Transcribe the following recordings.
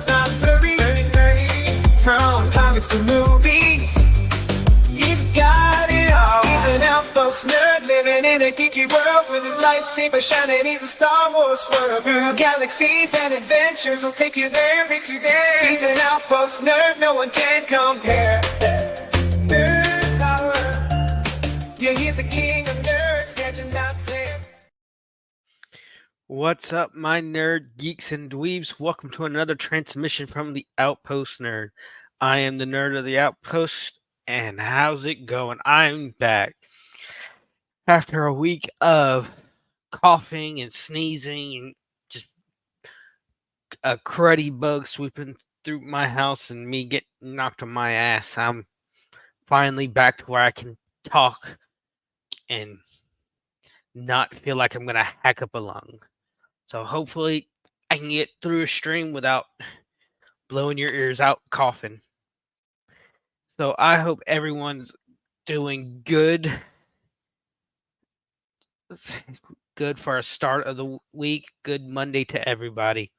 world's not blurry. From comics to movies, he's got it all. He's an Outpost nerd living in a geeky world with his lightsaber shining. He's a Star Wars swerve through galaxies and adventures. He'll take you there, take you there. He's an Outpost nerd, no one can compare. Nerd power, yeah, he's the king of nerds, catching that flare. What's up, my nerd geeks and dweebs? Welcome to another transmission from the Outpost Nerd. I am the nerd of the Outpost, and how's it going? I'm back after a week of coughing and sneezing and just a cruddy bug sweeping through my house and me getting knocked on my ass. I'm finally back to where I can talk and not feel like I'm gonna hack up a lung. So hopefully I can get through a stream without blowing your ears out coughing. So I hope everyone's doing good. Good for a start of the week. Good Monday to everybody.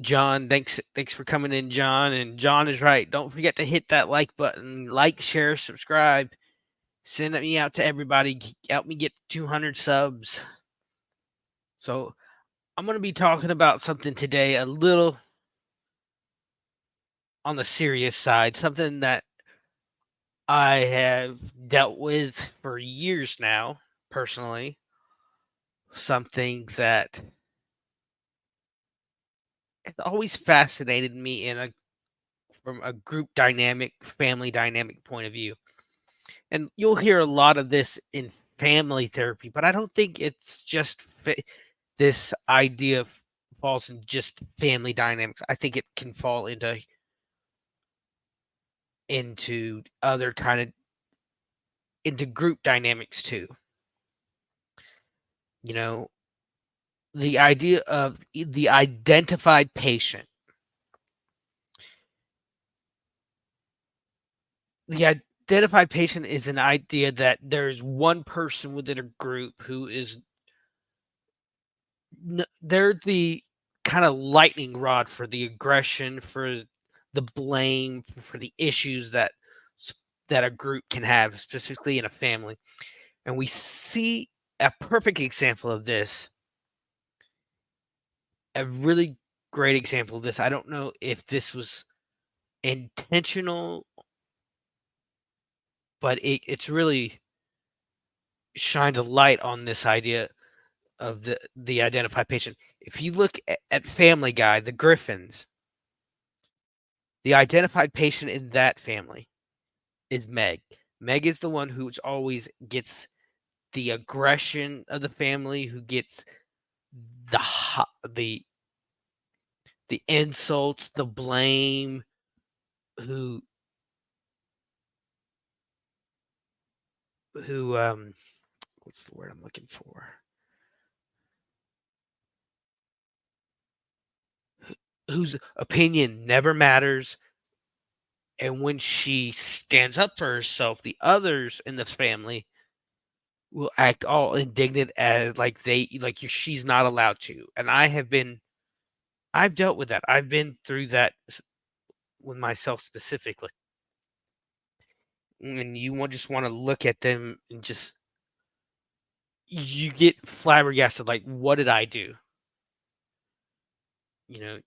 John, thanks for coming in, John. And John is right. Don't forget to hit that like button. Like, share, subscribe. Send me out to everybody. Help me get 200 subs. So I'm going to be talking about something today a little on the serious side, something that I have dealt with for years now, personally. Something that has always fascinated me from a group dynamic, family dynamic point of view. And you'll hear a lot of this in family therapy, but I don't think it's just this idea falls in just family dynamics. I think it can fall into other into group dynamics too. You know, the idea of the identified patient. The identified patient is an idea that there's one person within a group who is they're the kind of lightning rod for the aggression, for the blame, for the issues that a group can have, specifically in a family. And we see a perfect example of this. A really great example of this. I don't know if this was intentional, but it's really shined a light on this idea of the identified patient. If you look at Family Guy, the Griffins, the identified patient in that family is Meg. Meg is the one who always gets the aggression of the family, who gets the insults, the blame, who what's the word I'm looking for? Whose opinion never matters. And when she stands up for herself, the others in the family will act all indignant as she's not allowed to. And I've dealt with that. I've been through that with myself specifically. And you just want to look at them and you get flabbergasted, like, what did I do? You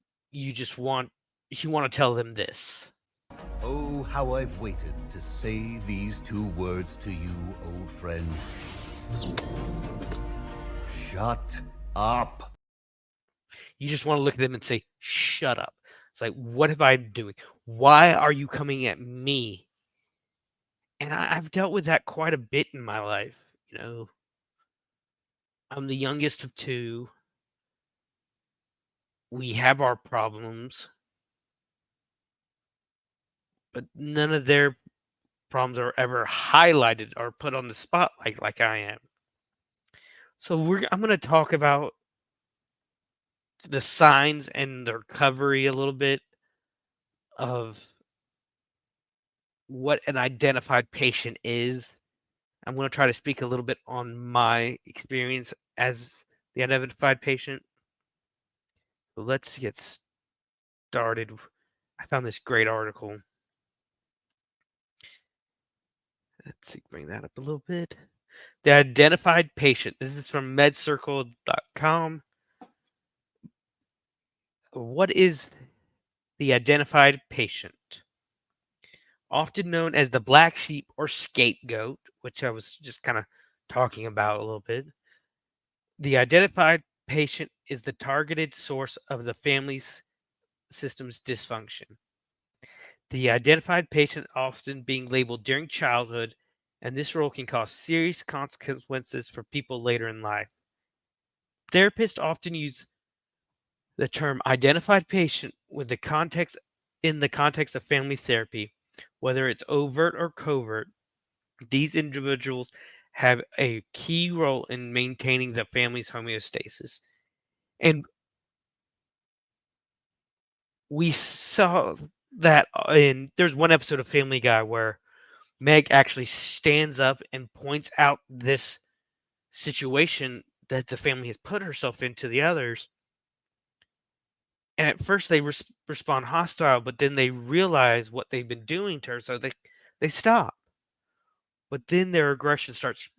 want to tell them this. Oh, how I've waited to say these two words to you, old friend. Shut up. You just want to look at them and say, shut up. It's like, what have I been doing? Why are you coming at me? And I've dealt with that quite a bit in my life. I'm the youngest of two. We have our problems, but none of their problems are ever highlighted or put on the spotlight like I am. So I'm going to talk about the signs and the recovery a little bit of what an identified patient is. I'm going to try to speak a little bit on my experience as the identified patient. So let's get started. I found this great article. Let's see, bring that up a little bit. The identified patient. This is from medcircle.com. What is the identified patient? Often known as the black sheep or scapegoat, which I was just kind of talking about a little bit. The identified patient is the targeted source of the family's system's dysfunction. The identified patient often being labeled during childhood, and this role can cause serious consequences for people later in life. Therapists often use the term identified patient with the context in the context of family therapy, whether it's overt or covert. These individuals have a key role in maintaining the family's homeostasis. And we saw that there's one episode of Family Guy where Meg actually stands up and points out this situation that the family has put herself into the others. And at first they respond hostile, but then they realize what they've been doing to her, so they stop. But then their aggression starts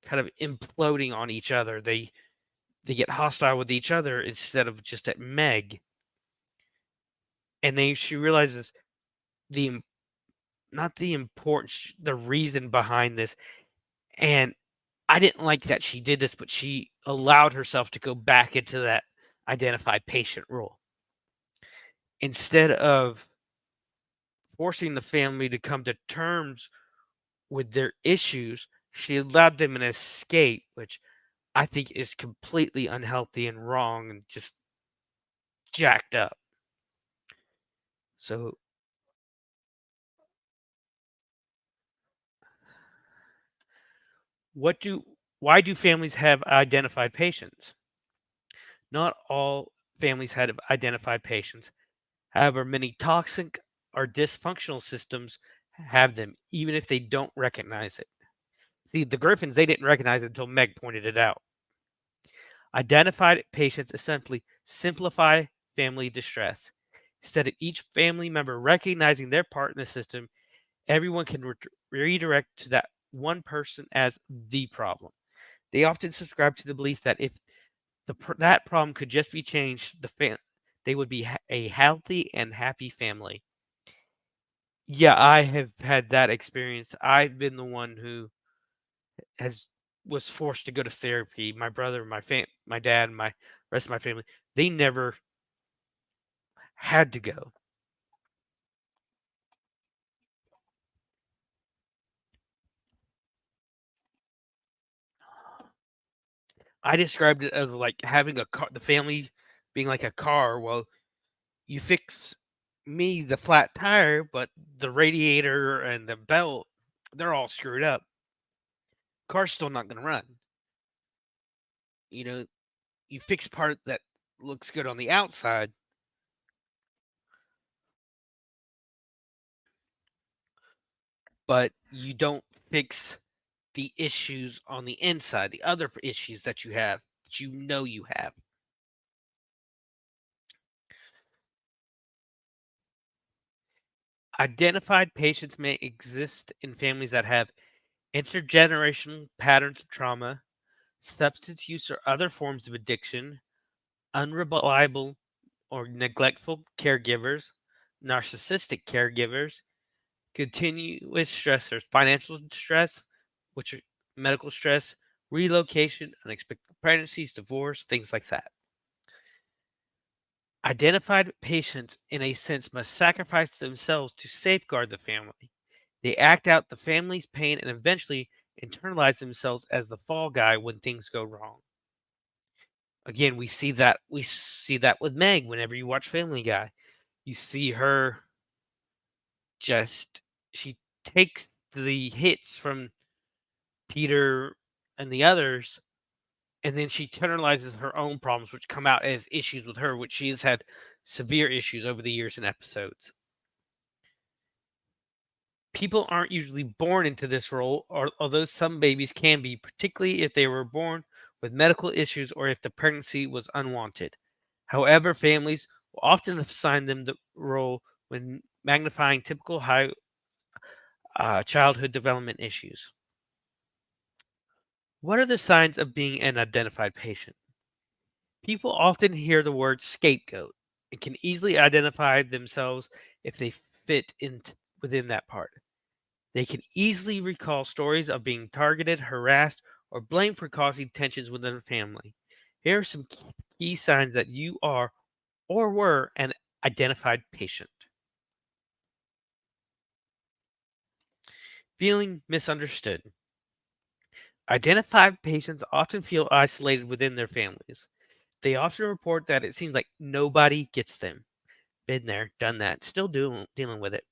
kind of imploding on each other. They get hostile with each other instead of just at Meg. And she realizes the not the importance, the reason behind this. And I didn't like that she did this, but she allowed herself to go back into that identified patient role. Instead of forcing the family to come to terms with their issues, she allowed them an escape, which I think is completely unhealthy and wrong and just jacked up. So, why do families have identified patients? Not all families have identified patients. However, many toxic or dysfunctional systems have them, even if they don't recognize it. See, the Griffins, they didn't recognize it until Meg pointed it out. Identified patients essentially simplify family distress. Instead of each family member recognizing their part in the system, everyone can redirect to that one person as the problem. They often subscribe to the belief that if that problem could just be changed, they would be a healthy and happy family. Yeah, I have had that experience. I've been the one who has was forced to go to therapy. My brother, my dad, my rest of my family, they never had to go. I described it as like having a car, the family being like a car. Well, you fix me the flat tire, but the radiator and the belt, they're all screwed up. Car's still not going to run. You know, you fix part that looks good on the outside, but you don't fix the issues on the inside, the other issues that you have, that you have. Identified patients may exist in families that have intergenerational patterns of trauma, substance use or other forms of addiction, unreliable or neglectful caregivers, narcissistic caregivers, continuous stressors, financial stress, which are medical stress, relocation, unexpected pregnancies, divorce, things like that. Identified patients, in a sense, must sacrifice themselves to safeguard the family. They act out the family's pain and eventually internalize themselves as the fall guy when things go wrong. Again, we see that with Meg whenever you watch Family Guy. You see her just she takes the hits from Peter and the others, and then she internalizes her own problems, which come out as issues with her, which she has had severe issues over the years in episodes. People aren't usually born into this role, although some babies can be, particularly if they were born with medical issues or if the pregnancy was unwanted. However, families will often assign them the role when magnifying typical high childhood development issues. What are the signs of being an identified patient? People often hear the word scapegoat and can easily identify themselves if they fit in within that part. They can easily recall stories of being targeted, harassed, or blamed for causing tensions within a family. Here are some key signs that you are or were an identified patient. Feeling misunderstood. Identified patients often feel isolated within their families. They often report that it seems like nobody gets them. Been there, done that, still dealing with it.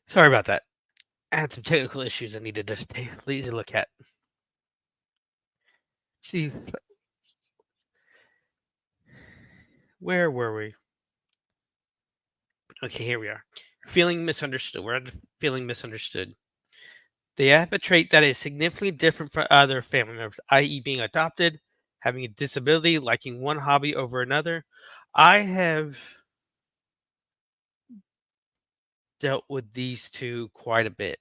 Sorry about that. I had some technical issues I needed to need to look at. See, where were we? Okay, here we are. Feeling misunderstood. We're at feeling misunderstood. They have a trait that is significantly different from other family members, i.e., being adopted, having a disability, liking one hobby over another. I have dealt with these two quite a bit.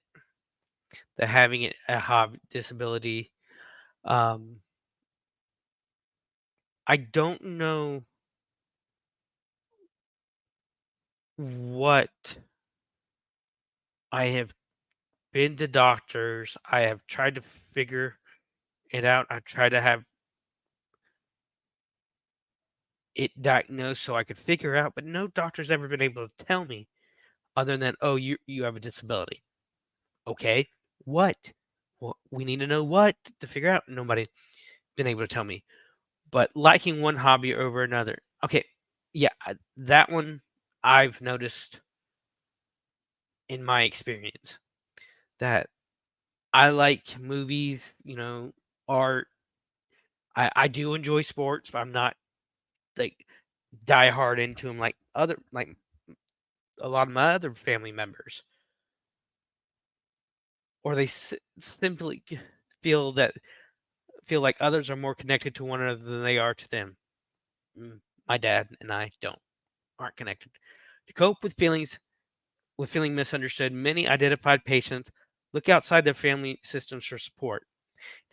The having a hobby disability. Um, I don't know what I have been to doctors. I have tried to figure it out. I tried to have it diagnosed so I could figure out, but no doctor's ever been able to tell me other than, oh, you have a disability. Okay, what? Well, we need to know what to figure out. Nobody's been able to tell me. But liking one hobby over another. Okay, yeah, that one I've noticed in my experience that I like movies, art. I do enjoy sports, but I'm not like die hard into them like a lot of my other family members, or they simply feel that feel like others are more connected to one another than they are to them. My dad and I aren't connected. To cope with feeling misunderstood, many identified patients look outside their family systems for support.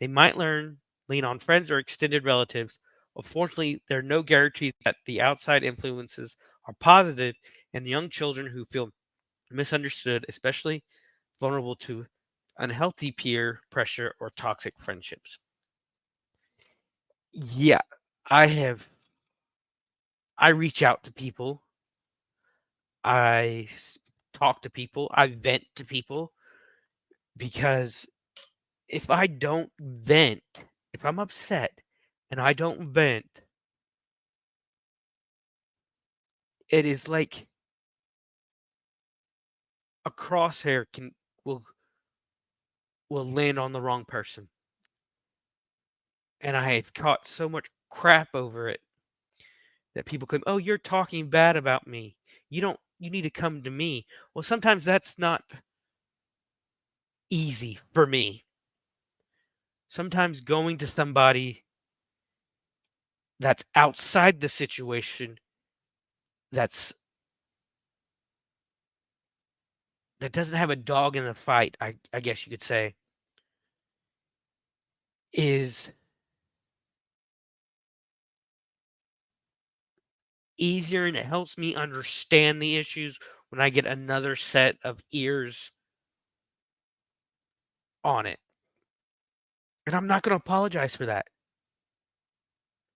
They might lean on friends or extended relatives. Unfortunately, there are no guarantees that the outside influences are positive, and young children who feel misunderstood, especially vulnerable to unhealthy peer pressure or toxic friendships. Yeah, I have. I reach out to people. I talk to people. I vent to people because if I don't vent, if I'm upset and I don't vent, it is like a crosshair will will land on the wrong person. And I have caught so much crap over it that people claim, "Oh, you're talking bad about me. You need to come to me." Well, sometimes that's not easy for me. Sometimes going to somebody that's outside the situation that's that doesn't have a dog in the fight, I guess you could say, is easier, and it helps me understand the issues when I get another set of ears on it. And I'm not going to apologize for that,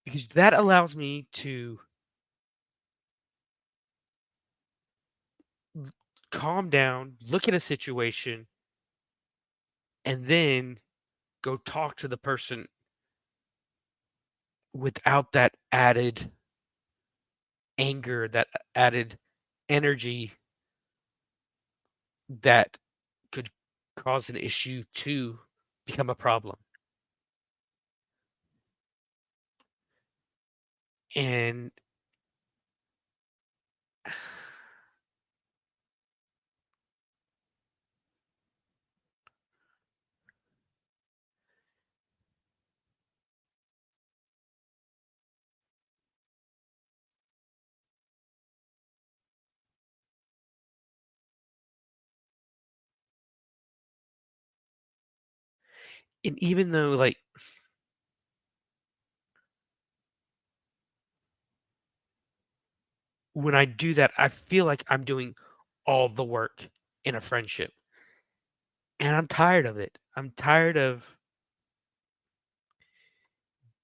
because that allows me to calm down, look at a situation, and then go talk to the person without that added anger, that added energy that could cause an issue to become a problem. And and even though, like, when I do that, I feel like I'm doing all the work in a friendship. And I'm tired of it. I'm tired of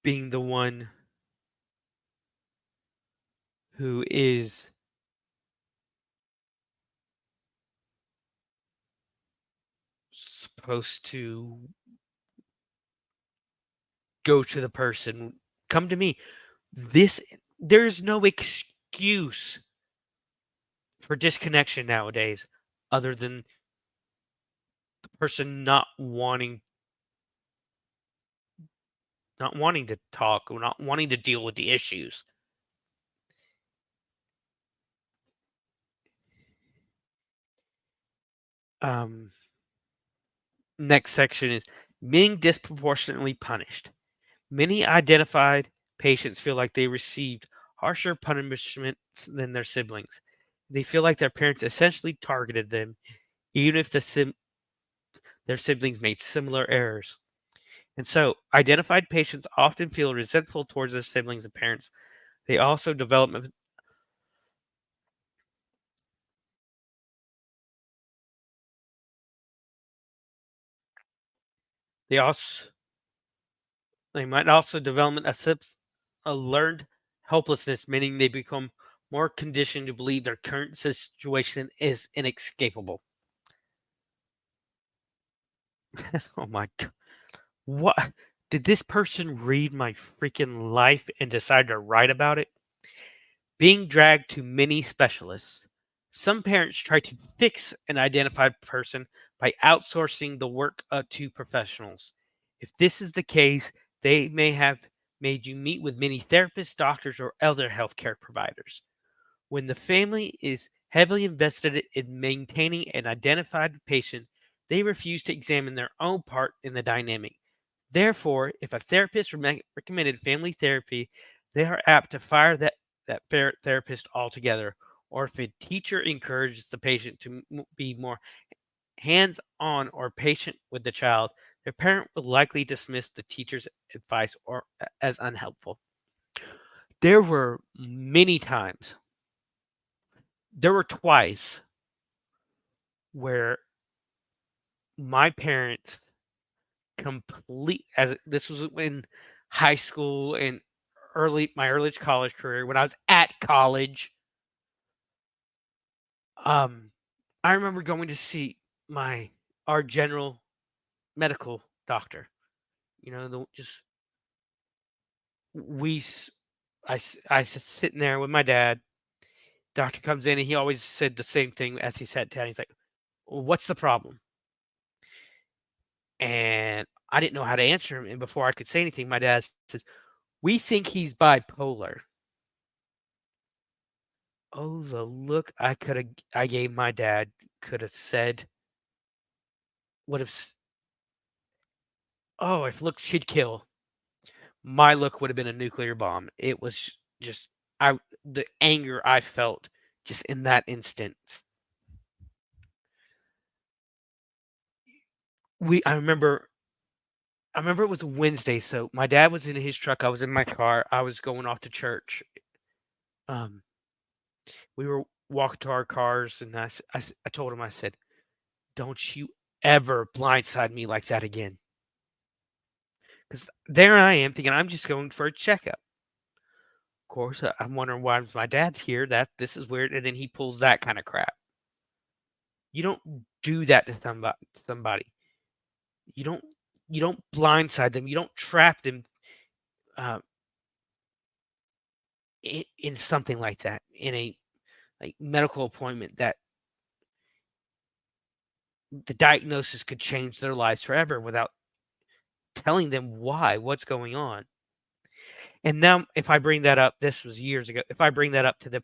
being the one who is supposed to go to the person, come to me. This There's no excuse for disconnection nowadays other than the person not wanting to talk or not wanting to deal with the issues. Um Next section is being disproportionately punished. Many identified patients feel like they received harsher punishments than their siblings. They feel like their parents essentially targeted them, even if their siblings made similar errors. And so, identified patients often feel resentful towards their siblings and parents. They also develop they also they might also develop a learned helplessness, meaning they become more conditioned to believe their current situation is inescapable. Oh my god. What did this person read my freaking life and decide to write about it? Being dragged to many specialists. Some parents try to fix an identified person by outsourcing the work to professionals. If this is the case, they may have made you meet with many therapists, doctors, or other healthcare providers. When the family is heavily invested in maintaining an identified patient, they refuse to examine their own part in the dynamic. Therefore, if a therapist recommended family therapy, they are apt to fire that therapist altogether. Or if a teacher encourages the patient to be more hands on or patient with the child, their parent will likely dismiss the teacher's advice as unhelpful. There were many times, there were twice where my parents this was in high school and early college career, when I was at college. um I remember going to see our general medical doctor. You know, the just we s- I s- sitting there with my dad. Doctor comes in and he always said the same thing as he sat down. He's like, "Well, what's the problem?" and I didn't know how to answer him. And before I could say anything, my dad says, "We think he's bipolar." Oh, the look I gave my dad could have said would have oh, if looks could kill, my look would have been a nuclear bomb. It was just I the anger I felt just in that instant. We I remember it was a Wednesday, so my dad was in his truck, I was in my car, I was going off to church. Um, we were walking to our cars, and I told him, I said, "Don't you ever blindside me like that again." Because there I am thinking I'm just going for a checkup. Of course, I'm wondering why my dad's here. That this is weird, and then he pulls that kind of crap. You don't do that to somebody. You don't you don't blindside them. You don't trap them uh, in something like that in a like medical appointment that the diagnosis could change their lives forever without telling them why, what's going on. And now, if I bring that up, this was years ago. If I bring that up to them,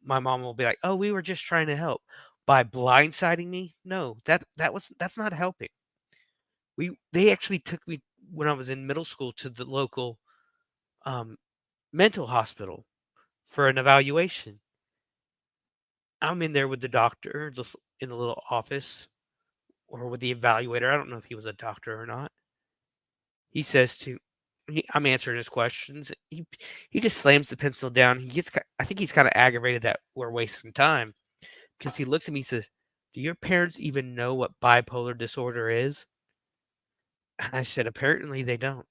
my mom will be like, "Oh, we were just trying to help." By blindsiding me, no, that's not helping. They actually took me when I was in middle school to the local um, mental hospital for an evaluation. I'm in there with the doctor in the little office or with the evaluator. I don't know if he was a doctor or not. He says to I'm answering his questions. He just slams the pencil down. I think he's kind of aggravated that we're wasting time because he looks at me and says, "Do your parents even know what bipolar disorder is?" And I said, "Apparently they don't."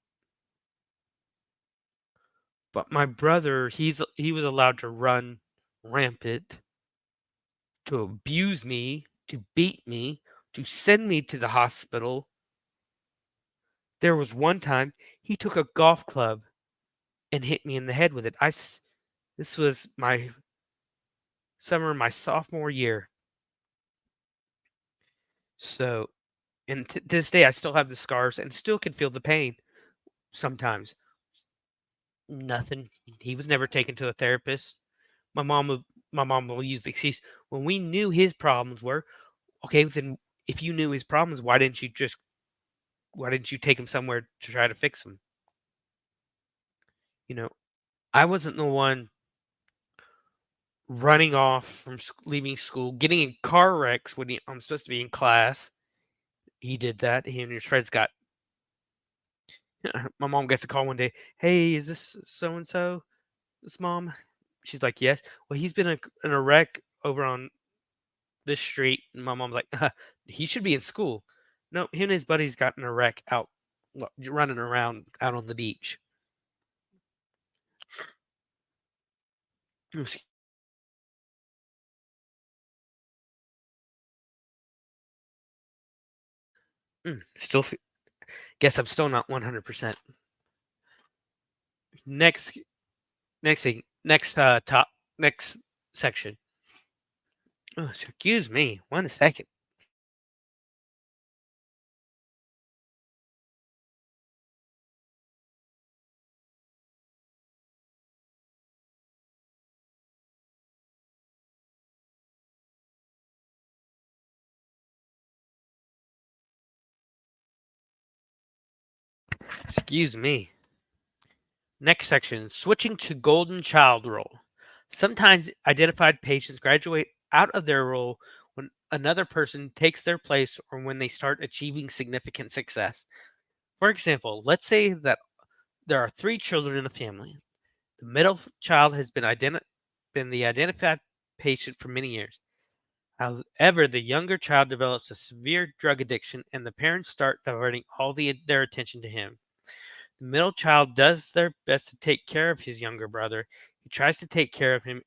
But my brother, he was allowed to run rampant, to abuse me, to beat me, to send me to the hospital. There was one time he took a golf club and hit me in the head with it. This was my summer of my sophomore year. So, and to this day, I still have the scars and still can feel the pain sometimes. Nothing. He was never taken to a therapist. My mom would, my mom will use the excuse when we knew his problems were okay. Then, if you knew his problems, why didn't you take him somewhere to try to fix them? You know, I wasn't the one running off from leaving school, getting in car wrecks when I'm supposed to be in class. He did that. He and his friends got. My mom gets a call one day. Hey, is this so and so? This mom? She's like, yes. Well, he's been in a wreck over on this street. And my mom's like, he should be in school. No, him and his buddies got in a wreck out running around out on the beach. Still, guess I'm still not 100%. Next, next thing, next section. Oh, excuse me, 1 second. Excuse me. Next section, switching to golden child role. Sometimes identified patients graduate out of their role when another person takes their place or when they start achieving significant success. For example, let's say that there are 3 children in a family. The middle child has been the identified patient for many years. However, the younger child develops a severe drug addiction and the parents start diverting their attention to him. The middle child does their best to take care of his younger brother. He tries to take care of him,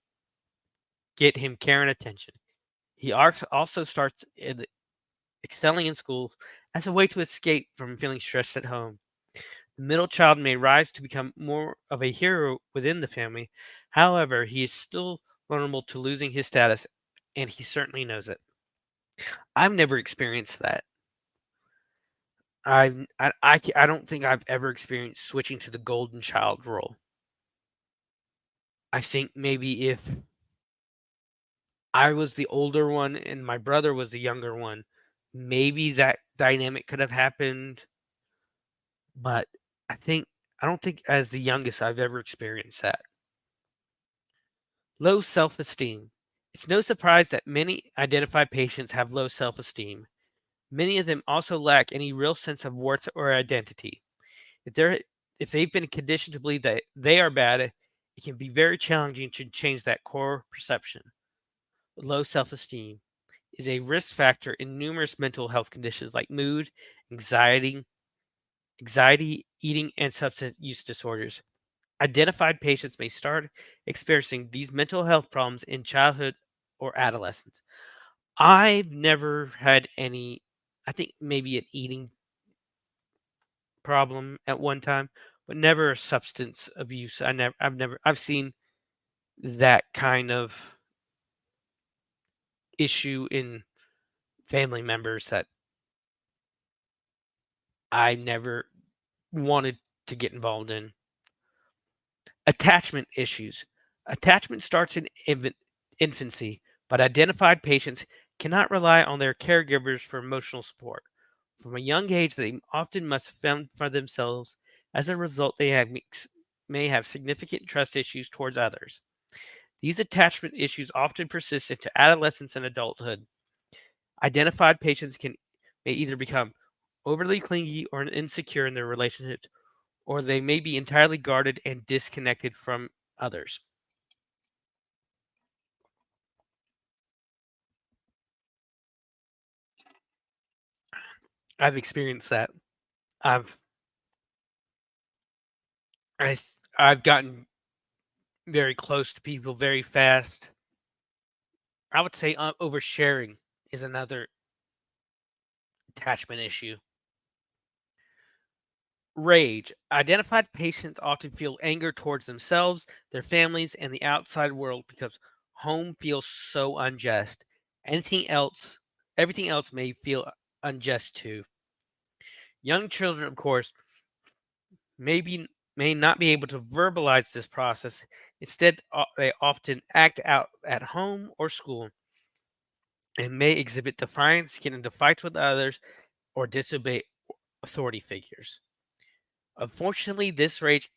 get him care and attention. He also starts excelling in school as a way to escape from feeling stressed at home. The middle child may rise to become more of a hero within the family. However, he is still vulnerable to losing his status, and he certainly knows it. I've never experienced that. I don't think I've ever experienced switching to the golden child role. I think maybe if I was the older one and my brother was the younger one, maybe that dynamic could have happened, but I think I don't think as the youngest I've ever experienced that. Low self-esteem. It's no surprise that many identified patients have low self-esteem. Many of them also lack any real sense of worth or identity. If they're if they've been conditioned to believe that they are bad, it can be very challenging to change that core perception. Low self-esteem is a risk factor in numerous mental health conditions like mood, anxiety, eating, and substance use disorders. Identified patients may start experiencing these mental health problems in childhood or adolescence. I've never had any, I think maybe an eating problem at one time, but never a substance abuse. I've seen that kind of issue in family members that I never wanted to get involved in. Attachment issues. Attachment starts in infancy, but identified patients cannot rely on their caregivers for emotional support. From a young age, they often must fend for themselves. As a result, may have significant trust issues towards others. These attachment issues often persist into adolescence and adulthood. Identified patients may either become overly clingy or insecure in their relationships, or they may be entirely guarded and disconnected from others. I've experienced that. I've I, I've gotten very close to people very fast. I would say oversharing is another attachment issue. Rage. Identified patients often feel anger towards themselves, their families, and the outside world because home feels so unjust. Anything else, everything else may feel unjust too. Young children, of course, may not be able to verbalize this process. Instead, they often act out at home or school and may exhibit defiance, get into fights with others, or disobey authority figures. Unfortunately, this rage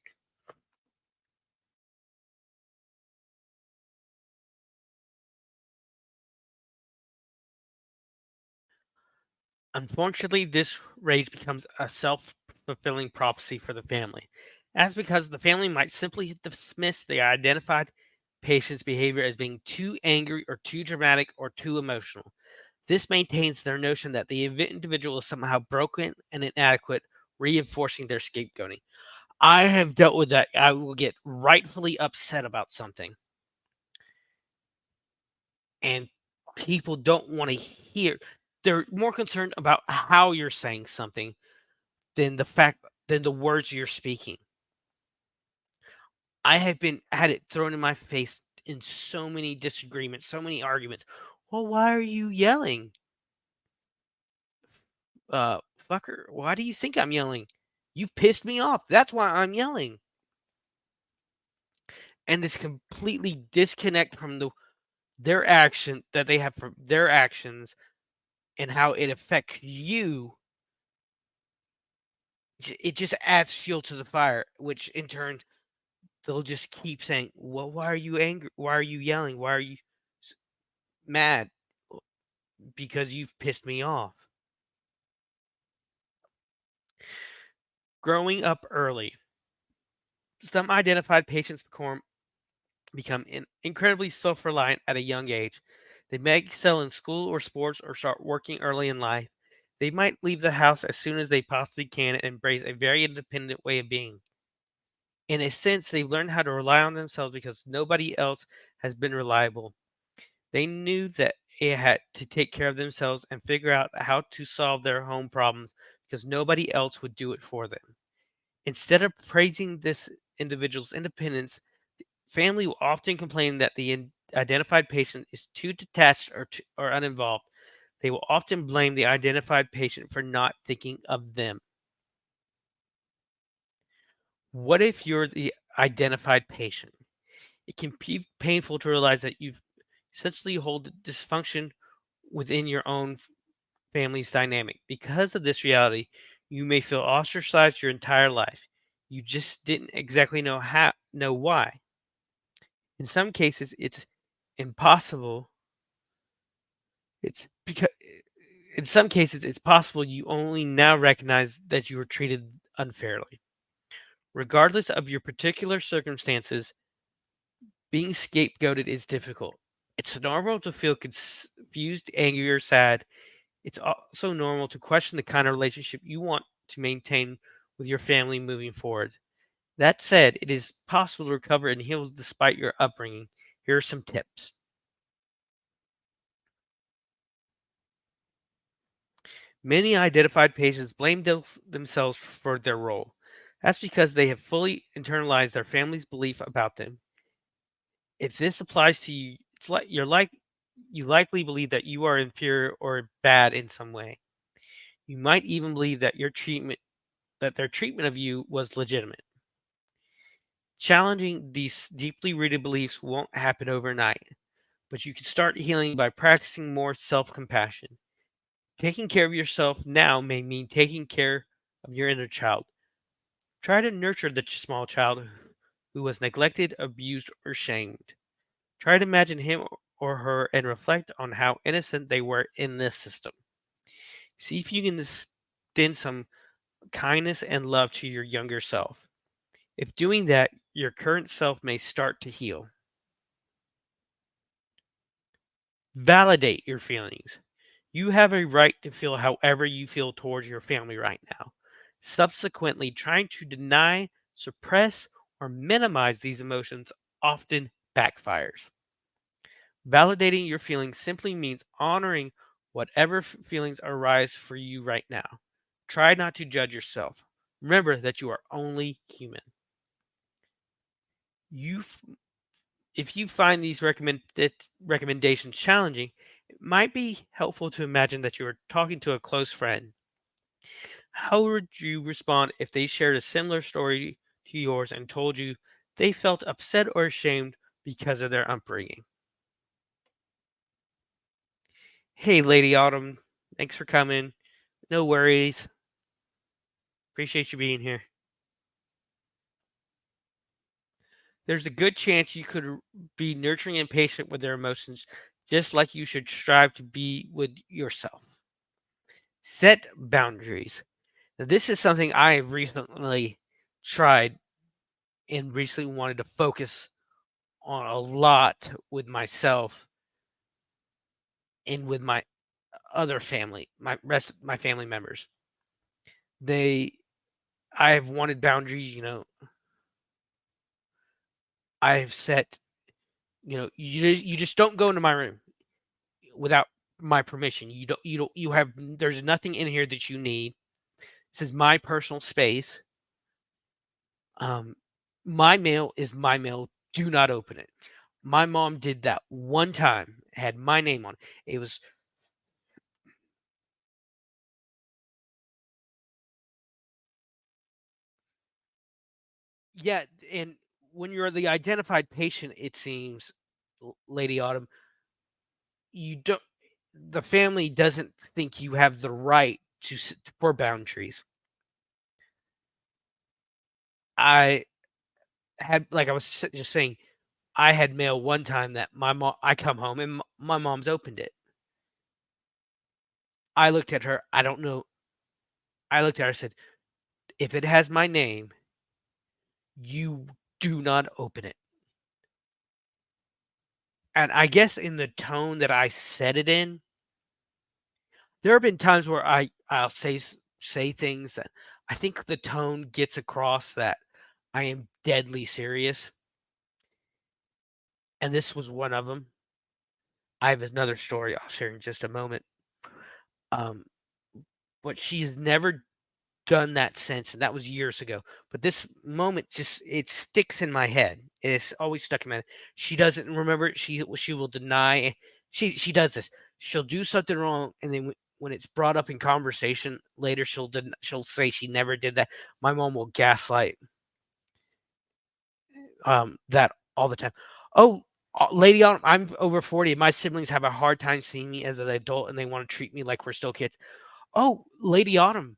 Unfortunately, this rage becomes a self-fulfilling prophecy for the family. As because the family might simply dismiss the identified patient's behavior as being too angry or too dramatic or too emotional. This maintains their notion that the individual is somehow broken and inadequate, reinforcing their scapegoating. I have dealt with that. I will get rightfully upset about something, and people don't want to hear. They're more concerned about how you're saying something than the words you're speaking. I have been had it thrown in my face in so many disagreements, so many arguments. Well, why are you yelling? Fucker, why do you think I'm yelling? You've pissed me off. That's why I'm yelling. And this completely disconnect from their action that they have from their actions and how it affects you. It just adds fuel to the fire, which in turn they'll just keep saying, "Well, why are you angry? Why are you yelling? Why are you mad? Because you've pissed me off." Growing up early. Some identified patients become incredibly self reliant at a young age. They may excel in school or sports or start working early in life. They might leave the house as soon as they possibly can and embrace a very independent way of being. In a sense, they've learned how to rely on themselves because nobody else has been reliable. They knew that they had to take care of themselves and figure out how to solve their home problems because nobody else would do it for them. Instead of praising this individual's independence, family will often complain that the identified patient is too detached or uninvolved. they will often blame the identified patient for not thinking of them. What if you're the identified patient? It can be painful to realize that you've essentially hold dysfunction within your own family's dynamic. Because of this reality, you may feel ostracized your entire life. You just didn't exactly know why. In some cases, it's impossible. It's because in some cases it's possible you only now recognize that you were treated unfairly. Regardless of your particular circumstances, being scapegoated is difficult. It's normal to feel confused, angry, or sad. It's also normal to question the kind of relationship you want to maintain with your family moving forward. That said, it is possible to recover and heal despite your upbringing. Here are some tips. Many identified patients blame themselves for their role. That's because they have fully internalized their family's belief about them. If this applies to you, it's like you likely believe that you are inferior or bad in some way. You might even believe that their treatment of you was legitimate. Challenging these deeply rooted beliefs won't happen overnight, but you can start healing by practicing more self-compassion. Taking care of yourself now may mean taking care of your inner child. Try to nurture the small child who was neglected, abused, or shamed. Try to imagine him or her and reflect on how innocent they were in this system. See if you can extend some kindness and love to your younger self. If doing that, your current self may start to heal. Validate your feelings. You have a right to feel however you feel towards your family right now. Subsequently, trying to deny, suppress, or minimize these emotions often backfires. Validating your feelings simply means honoring whatever feelings arise for you right now. Try not to judge yourself. Remember that you are only human. You, if you find these recommendations challenging, it might be helpful to imagine that you are talking to a close friend. How would you respond if they shared a similar story to yours and told you they felt upset or ashamed because of their upbringing? Hey, Lady Autumn, thanks for coming. No worries. Appreciate you being here. There's a good chance you could be nurturing and patient with their emotions, just like you should strive to be with yourself. Set boundaries. Now, this is something I have recently tried and recently wanted to focus on a lot with myself and with my other family, my family members. I have wanted boundaries, I have set, you just don't go into my room without my permission. You have there's nothing in here that you need. This is my personal space. My mail is my mail. Do not open it. My mom did that one time, had my name on it. It was yeah, and when you're the identified patient, it seems, Lady Autumn, you don't the family doesn't think you have the right for boundaries. I had like I was just saying, I had mail one time that my mom I come home and my mom's opened it. I looked at her, I don't know. I looked at her and said, "If it has my name, you do not open it." And I guess in the tone that I said it in, there have been times where I'll say things that I think the tone gets across that I am deadly serious, and this was one of them. I have another story I'll share in just a moment. Um, but she has never done that since, and that was years ago. But this moment just it sticks in my head. It's always stuck in my head. She doesn't remember it. She will deny. she does this. She'll do something wrong, and then when it's brought up in conversation later, she'll say she never did that. My mom will gaslight that all the time. Oh, Lady Autumn, I'm over 40. My siblings have a hard time seeing me as an adult, and they want to treat me like we're still kids. Oh, Lady Autumn,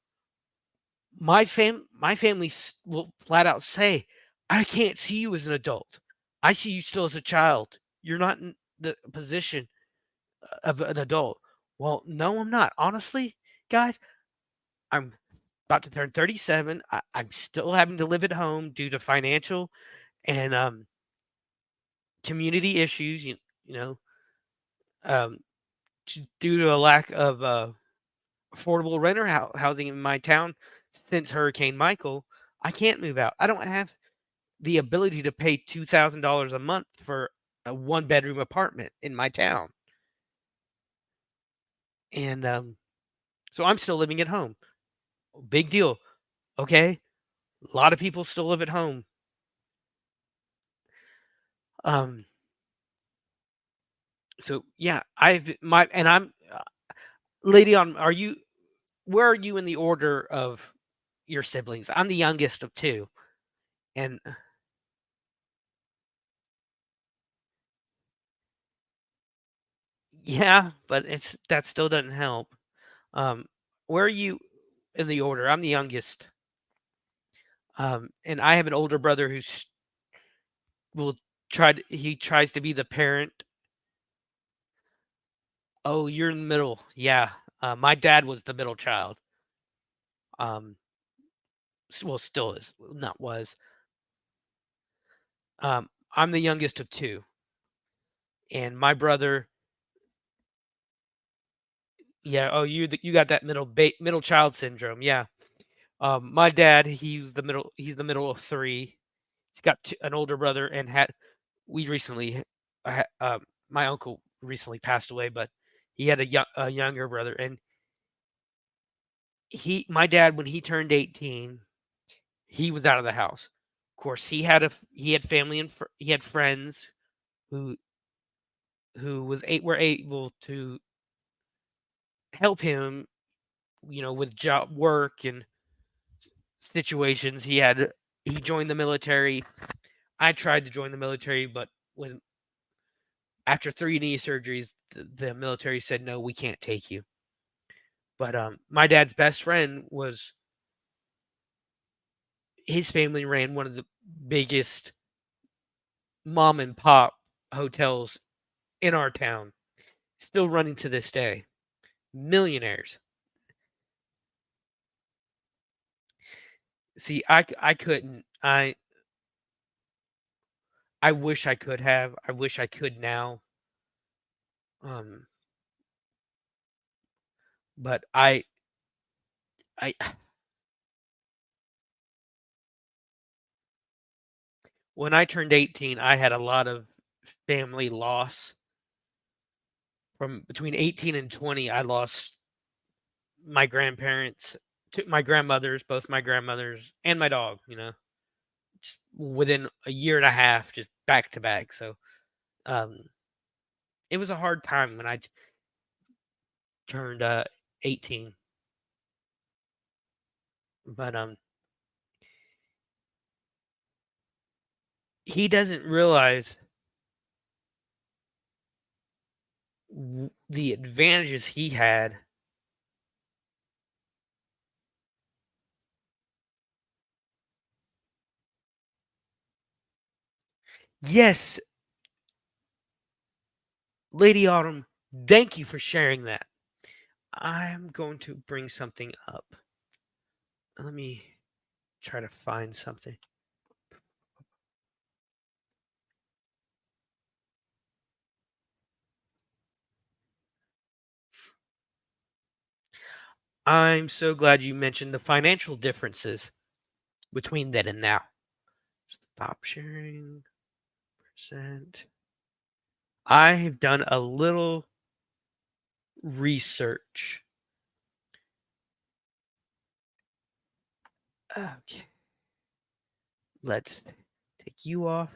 my family will flat out say, I can't see you as an adult. I see you still as a child. You're not in the position of an adult. Well, no, I'm not. Honestly, guys, I'm about to turn 37. I'm still having to live at home due to financial and community issues. You know, um, due to a lack of affordable renter housing in my town since Hurricane Michael. I can't move out. I don't have the ability to pay $2,000 a month for a one-bedroom apartment in my town. And so I'm still living at home. Big deal. Okay. A lot of people still live at home. Um, so yeah, I'm Lady on, where are you in the order of your siblings? I'm the youngest of two. And yeah, but that still doesn't help. Um, where are you in the order? I'm the youngest. And I have an older brother will he tries to be the parent. Oh, you're in the middle. Yeah. My dad was the middle child. Um, well, still is, not was. I'm the youngest of two, and my brother. Yeah. Oh, you got that middle child syndrome. Yeah. My dad, he's the middle. He's the middle of three. He's got an older brother, and we recently, my uncle recently passed away, but he had a younger brother, and my dad, when he turned 18, he was out of the house. Of course, he had family and he had friends who were able to help him, with job work and situations. He joined the military. I tried to join the military, but when after 3 knee surgeries, the military said no, we can't take you. But my dad's best friend was his family ran one of the biggest mom and pop hotels in our town, still running to this day. Millionaires. See, I couldn't. I wish I could have. I wish I could now. Um, but I when I turned 18, I had a lot of family loss. From between 18 and 20, I lost my grandparents, to my grandmothers, both my grandmothers, and my dog. Just within a year and a half, just back to back. So, um, it was a hard time when I turned 18. But he doesn't realize the advantages he had. Yes, Lady Autumn, thank you for sharing that. I'm going to bring something up. Let me try to find something. I'm so glad you mentioned the financial differences between then and now. Stop sharing percent. I have done a little research. Okay. Let's take you off.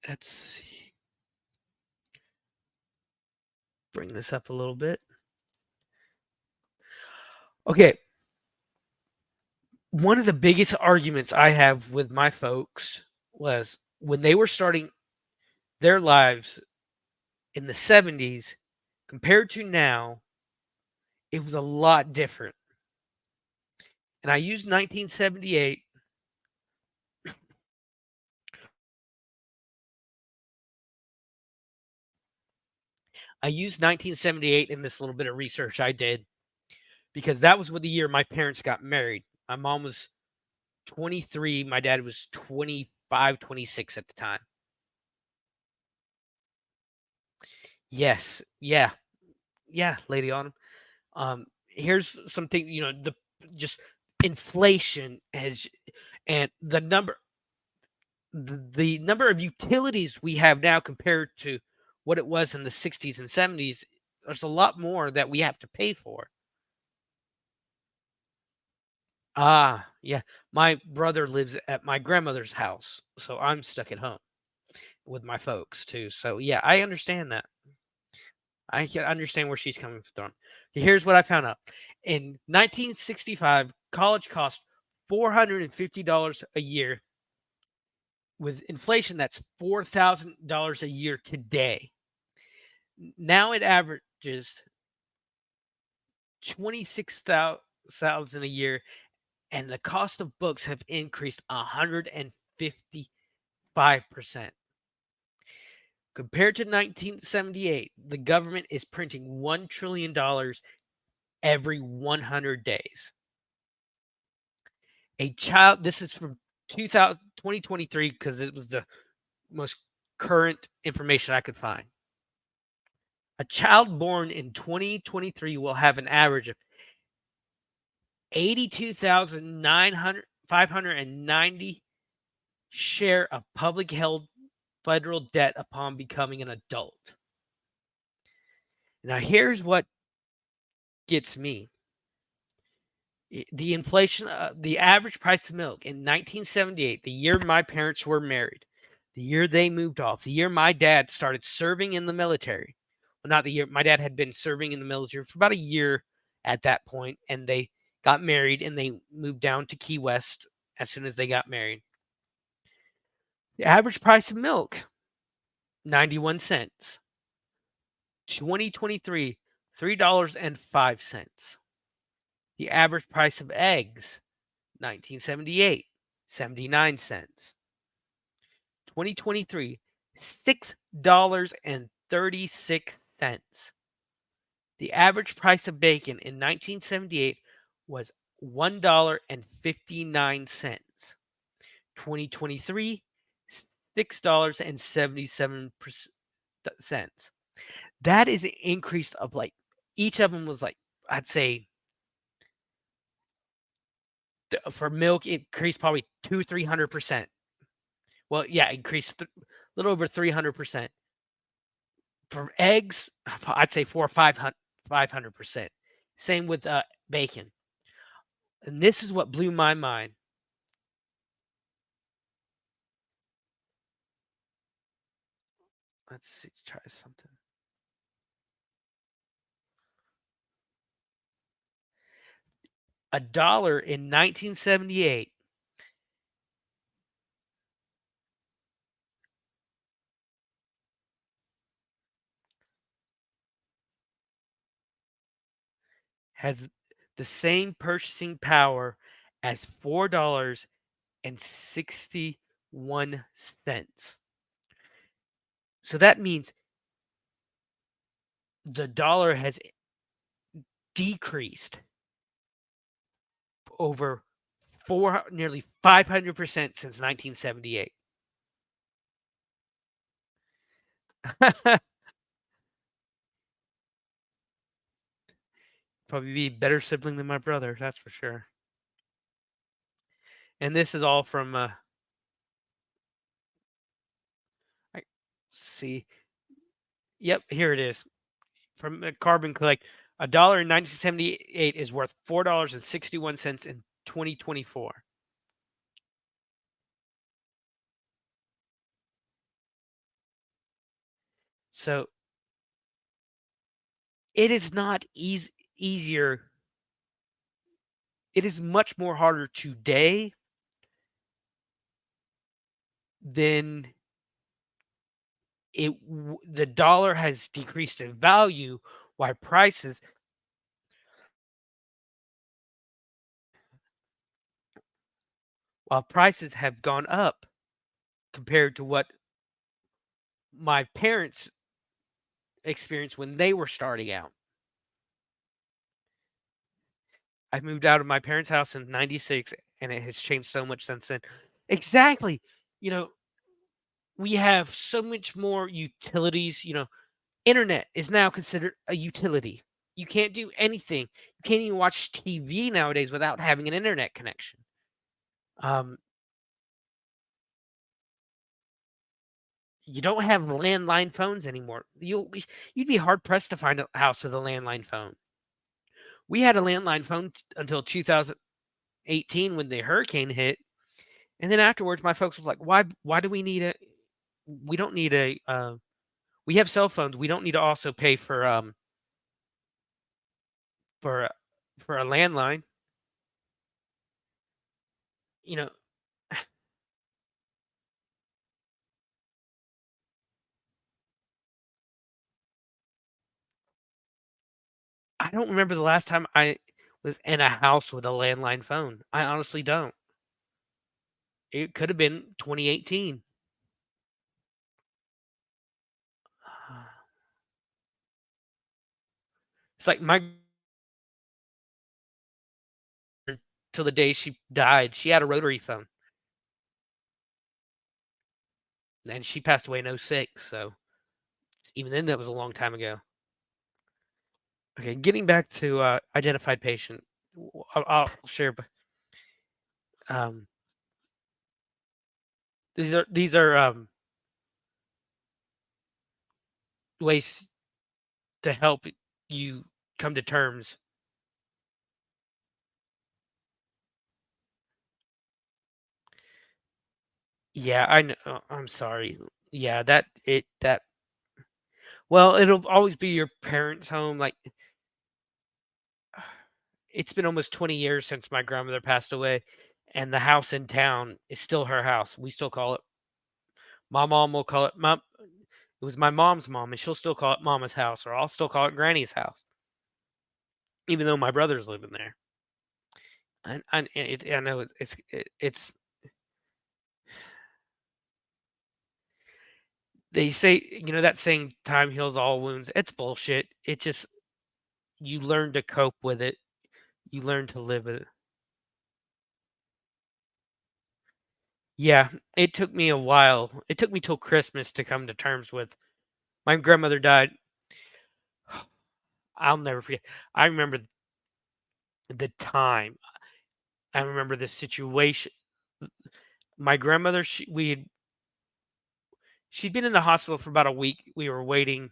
Let's see. Bring this up a little bit. Okay. One of the biggest arguments I have with my folks was when they were starting their lives in the 70s compared to now, it was a lot different. And I used 1978. I used 1978 in this little bit of research I did because that was what the year my parents got married. My mom was 23, my dad was 25, 26 at the time. Yes, yeah, yeah, Lady Autumn. Here's something, the just inflation has, and the number of utilities we have now compared to what it was in the 60s and 70s, there's a lot more that we have to pay for. Ah, yeah. My brother lives at my grandmother's house, so I'm stuck at home with my folks too. So yeah, I understand that. I can understand where she's coming from. Here's what I found out. In 1965, college cost $450 a year. With inflation, that's $4,000 a year today. Now it averages 26,000 a year, and the cost of books have increased 155%. Compared to 1978, the government is printing $1 trillion every 100 days. This is from 2023 because it was the most current information I could find. A child born in 2023 will have an average of 82,590 share of public held federal debt upon becoming an adult. Now, here's what gets me. The inflation, the average price of milk in 1978, the year my parents were married, the year they moved off, the year my dad started serving in the military. Well, not the year, my dad had been serving in the military for about a year at that point, and they got married and they moved down to Key West as soon as they got married. The average price of milk, 91 cents. 2023, $3.05. The average price of eggs, 1978, 79 cents. 2023, $6.36. The average price of bacon in 1978 was $1.59. 2023, $6.77. That is an increase of like, each of them was like, I'd say for milk, it increased probably 300%. Well, yeah, increased a little over 300%. For eggs, I'd say 4 or 500%. Same with bacon. And this is what blew my mind. Let's see, try something. $1 in 1978 has the same purchasing power as $4.61. So that means the dollar has decreased over nearly 500% since 1978. Probably be a better sibling than my brother, that's for sure. And this is all from see. Yep, here it is. From Carbon Collect. $1 in 1978 is worth $4.61 in 2024. So it is not easier. It is much more harder today than the dollar has decreased in value, while prices have gone up compared to what my parents experienced when they were starting out. I moved out of my parents' house in '96, and it has changed so much since then. Exactly. You know, we have so much more utilities. Internet is now considered a utility. You can't do anything. You can't even watch TV nowadays without having an internet connection. Um, you don't have landline phones anymore. You'd be hard pressed to find a house with a landline phone. We had a landline phone until 2018 when the hurricane hit, and then afterwards, my folks was like, "Why do we need a? We don't need a. We have cell phones. We don't need to also pay for a- for a landline." You know, I don't remember the last time I was in a house with a landline phone. I honestly don't. It could have been 2018. It's like my till the day she died, she had a rotary phone, and she passed away in '06. So even then, that was a long time ago. Okay, getting back to identified patient, I'll share. Um, these are ways to help you come to terms. Yeah, I know. I'm sorry. Yeah, that. Well, it'll always be your parents' home. Like it's been almost 20 years since my grandmother passed away, and the house in town is still her house. We still call it. My mom will call it mom. It was my mom's mom, and she'll still call it Mama's house, or I'll still call it Granny's house, even though my brother's living there. I know it's. They say that saying, "Time heals all wounds." It's bullshit. It just you learn to cope with it. You learn to live with it. Yeah, it took me a while. It took me till Christmas to come to terms with. My grandmother died. I'll never forget. I remember the time. I remember the situation. My grandmother, she'd been in the hospital for about a week. We were waiting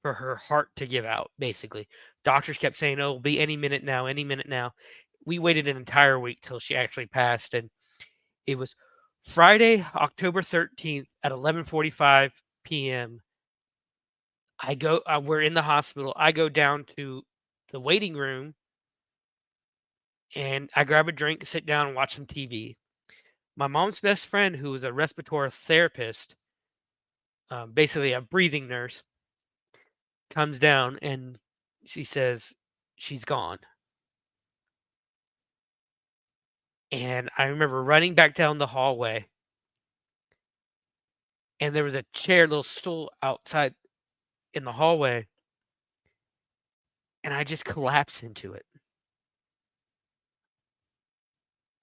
for her heart to give out, basically. Doctors kept saying, "Oh, it'll be any minute now, any minute now." We waited an entire week till she actually passed, and it was Friday, October 13th at 11:45 p.m. We're in the hospital. I go down to the waiting room and I grab a drink, sit down, and watch some TV. My mom's best friend, who was a respiratory therapist, basically a breathing nurse, comes down and she says she's gone. And I remember running back down the hallway, and there was a chair, little stool outside in the hallway, and I just collapsed into it.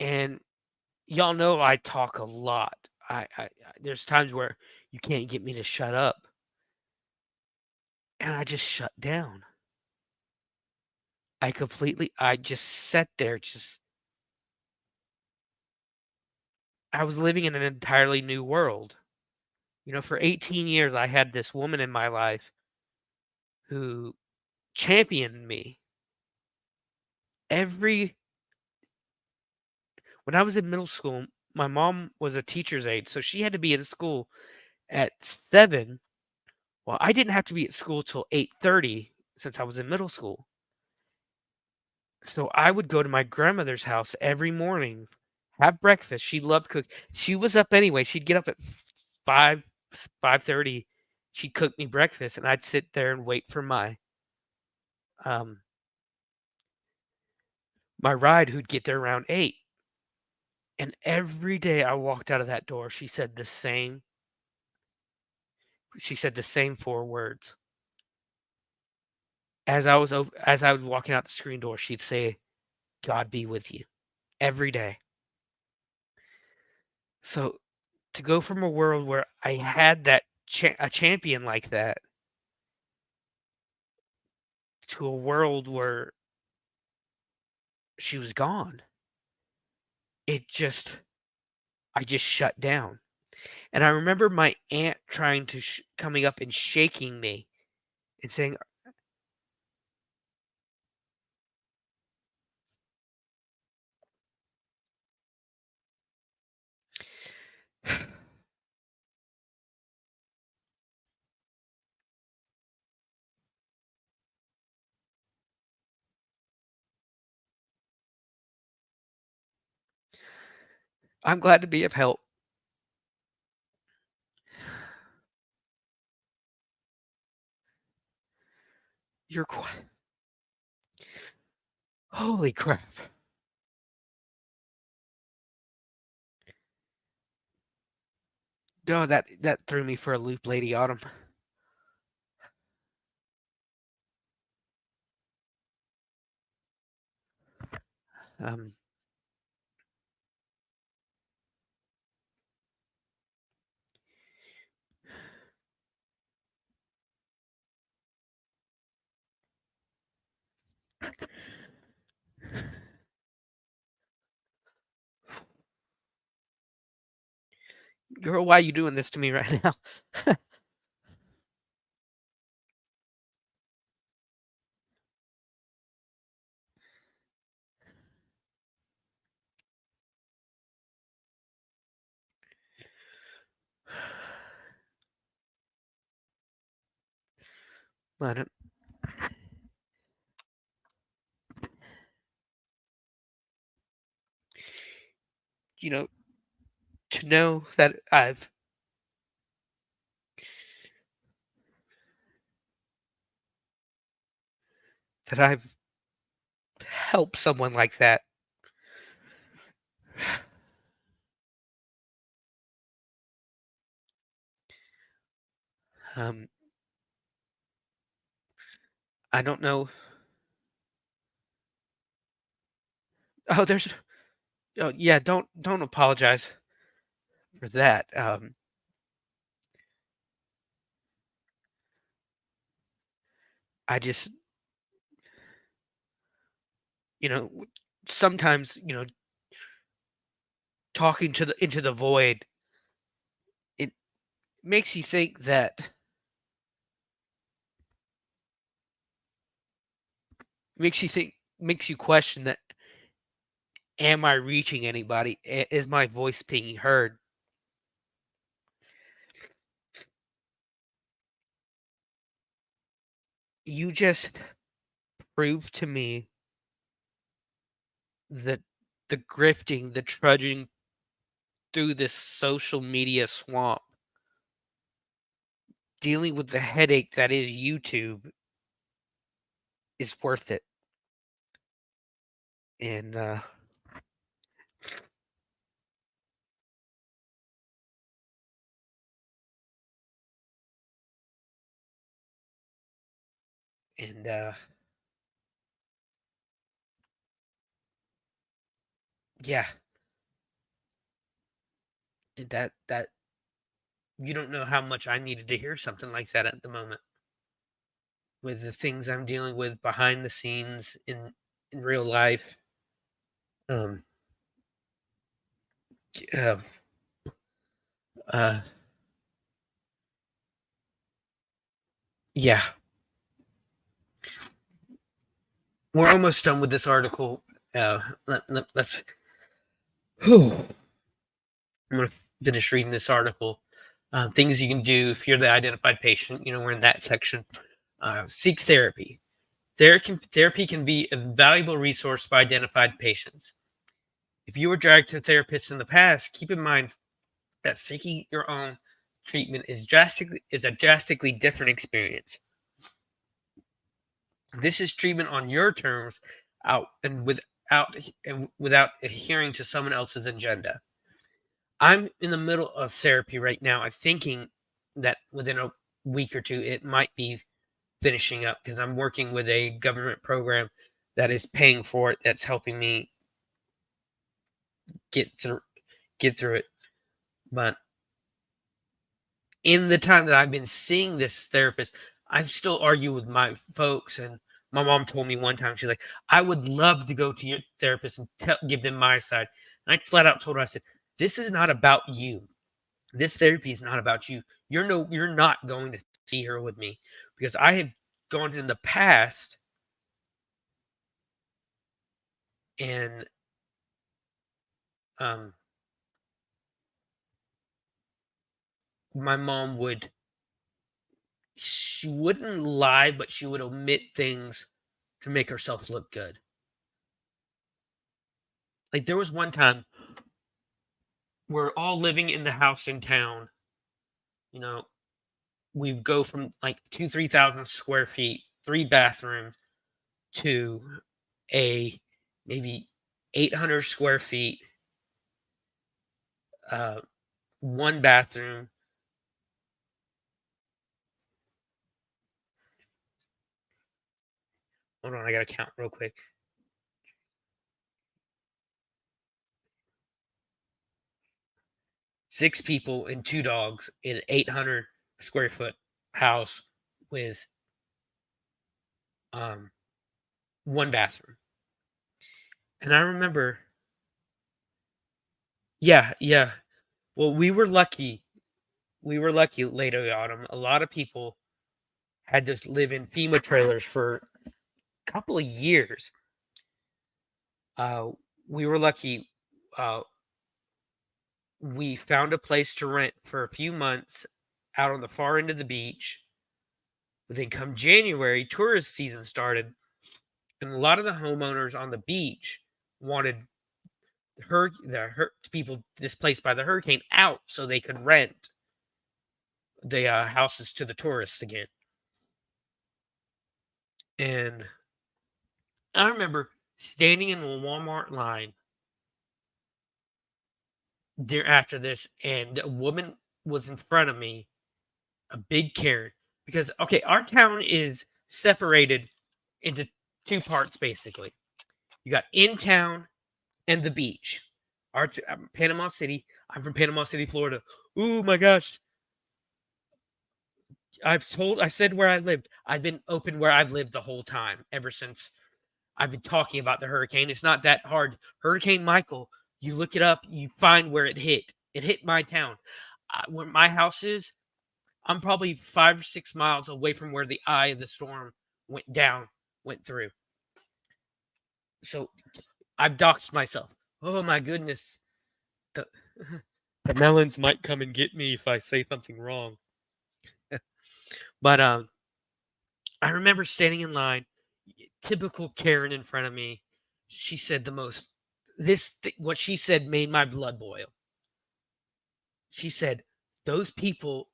And y'all know I talk a lot. There's times where you can't get me to shut up, and I just shut down. I just sat there, I was living in an entirely new world. For 18 years, I had this woman in my life who championed me. Every When I was in middle school, my mom was a teacher's aide, so she had to be in school at 7 Well, I didn't have to be at school till 8:30 since I was in middle school. So I would go to my grandmother's house every morning, have breakfast. She loved cook. She was up anyway. She'd get up at 5, 5:30. She'd cook me breakfast, and I'd sit there and wait for um my ride, who'd get there around 8. And every day I walked out of that door, she said the same 4 words. As I was walking out the screen door, she'd say, "God be with you," every day. So to go from a world where I had a champion like that to a world where she was gone, it just I just shut down. And I remember my aunt trying to coming up and shaking me and saying, "I'm glad to be of help." You're quite Holy crap. No, that threw me for a loop, Lady Autumn. Um, Girl, why are you doing this to me right now? But, you know, to know that I've helped someone like that, um, I don't know. Oh, there's oh, yeah, don't apologize for that. I just, you know, sometimes, talking to the into the void, it makes you think that makes you question that, am I reaching anybody? Is my voice being heard? You just proved to me that the grifting, the trudging through this social media swamp, dealing with the headache that is YouTube is worth it. And and yeah, that you don't know how much I needed to hear something like that at the moment with the things I'm dealing with behind the scenes in real life. Um, uh, uh, yeah, we're almost done with this article. Let's. Whew, I'm gonna finish reading this article. things you can do if you're the identified patient. We're in that section. Seek therapy. Therapy can be a valuable resource for identified patients. If you were dragged to a therapist in the past, keep in mind that seeking your own treatment is a drastically different experience. This is treatment on your terms, without adhering to someone else's agenda. I'm in the middle of therapy right now. I'm thinking that within a week or two, it might be finishing up because I'm working with a government program that is paying for it. That's helping me get through it. But in the time that I've been seeing this therapist, I still argue with my folks. And my mom told me one time, she's like, I would love to go to your therapist and give them my side. And I flat out told her, I said, this is not about you. This therapy is not about you. You're not going to see her with me because I have gone in the past and my mom she wouldn't lie, but she would omit things to make herself look good. Like there was one time we're all living in the house in town. We go from like 3,000 square feet, 3 bathrooms, to a maybe 800 square feet, 1 bathroom. Hold on, I gotta count real quick. 6 people and 2 dogs in an 800 square foot house with 1 bathroom. And I remember, yeah. Well, we were lucky. Late autumn. A lot of people had to live in FEMA trailers for a couple of years. We were lucky. We found a place to rent for a few months out on the far end of the beach. But then come January, tourist season started, and a lot of the homeowners on the beach wanted the people displaced by the hurricane out so they could rent the houses to the tourists again. And I remember standing in a Walmart line there after this, and a woman was in front of me, a big Karen, because okay, our town is separated into 2 parts basically. You got in town and the beach. Panama City. I'm from Panama City, Florida. Ooh my gosh. I said where I lived. I've been open where I've lived the whole time ever since I've been talking about the hurricane. It's not that hard. Hurricane Michael, you look it up, you find where it hit. It hit my town. Where my house is, I'm probably 5 or 6 miles away from where the eye of the storm went through. So I've doxed myself. Oh my goodness. The, the melons might come and get me if I say something wrong. But I remember standing in line, typical Karen in front of me. She said what she said made my blood boil. She said, those people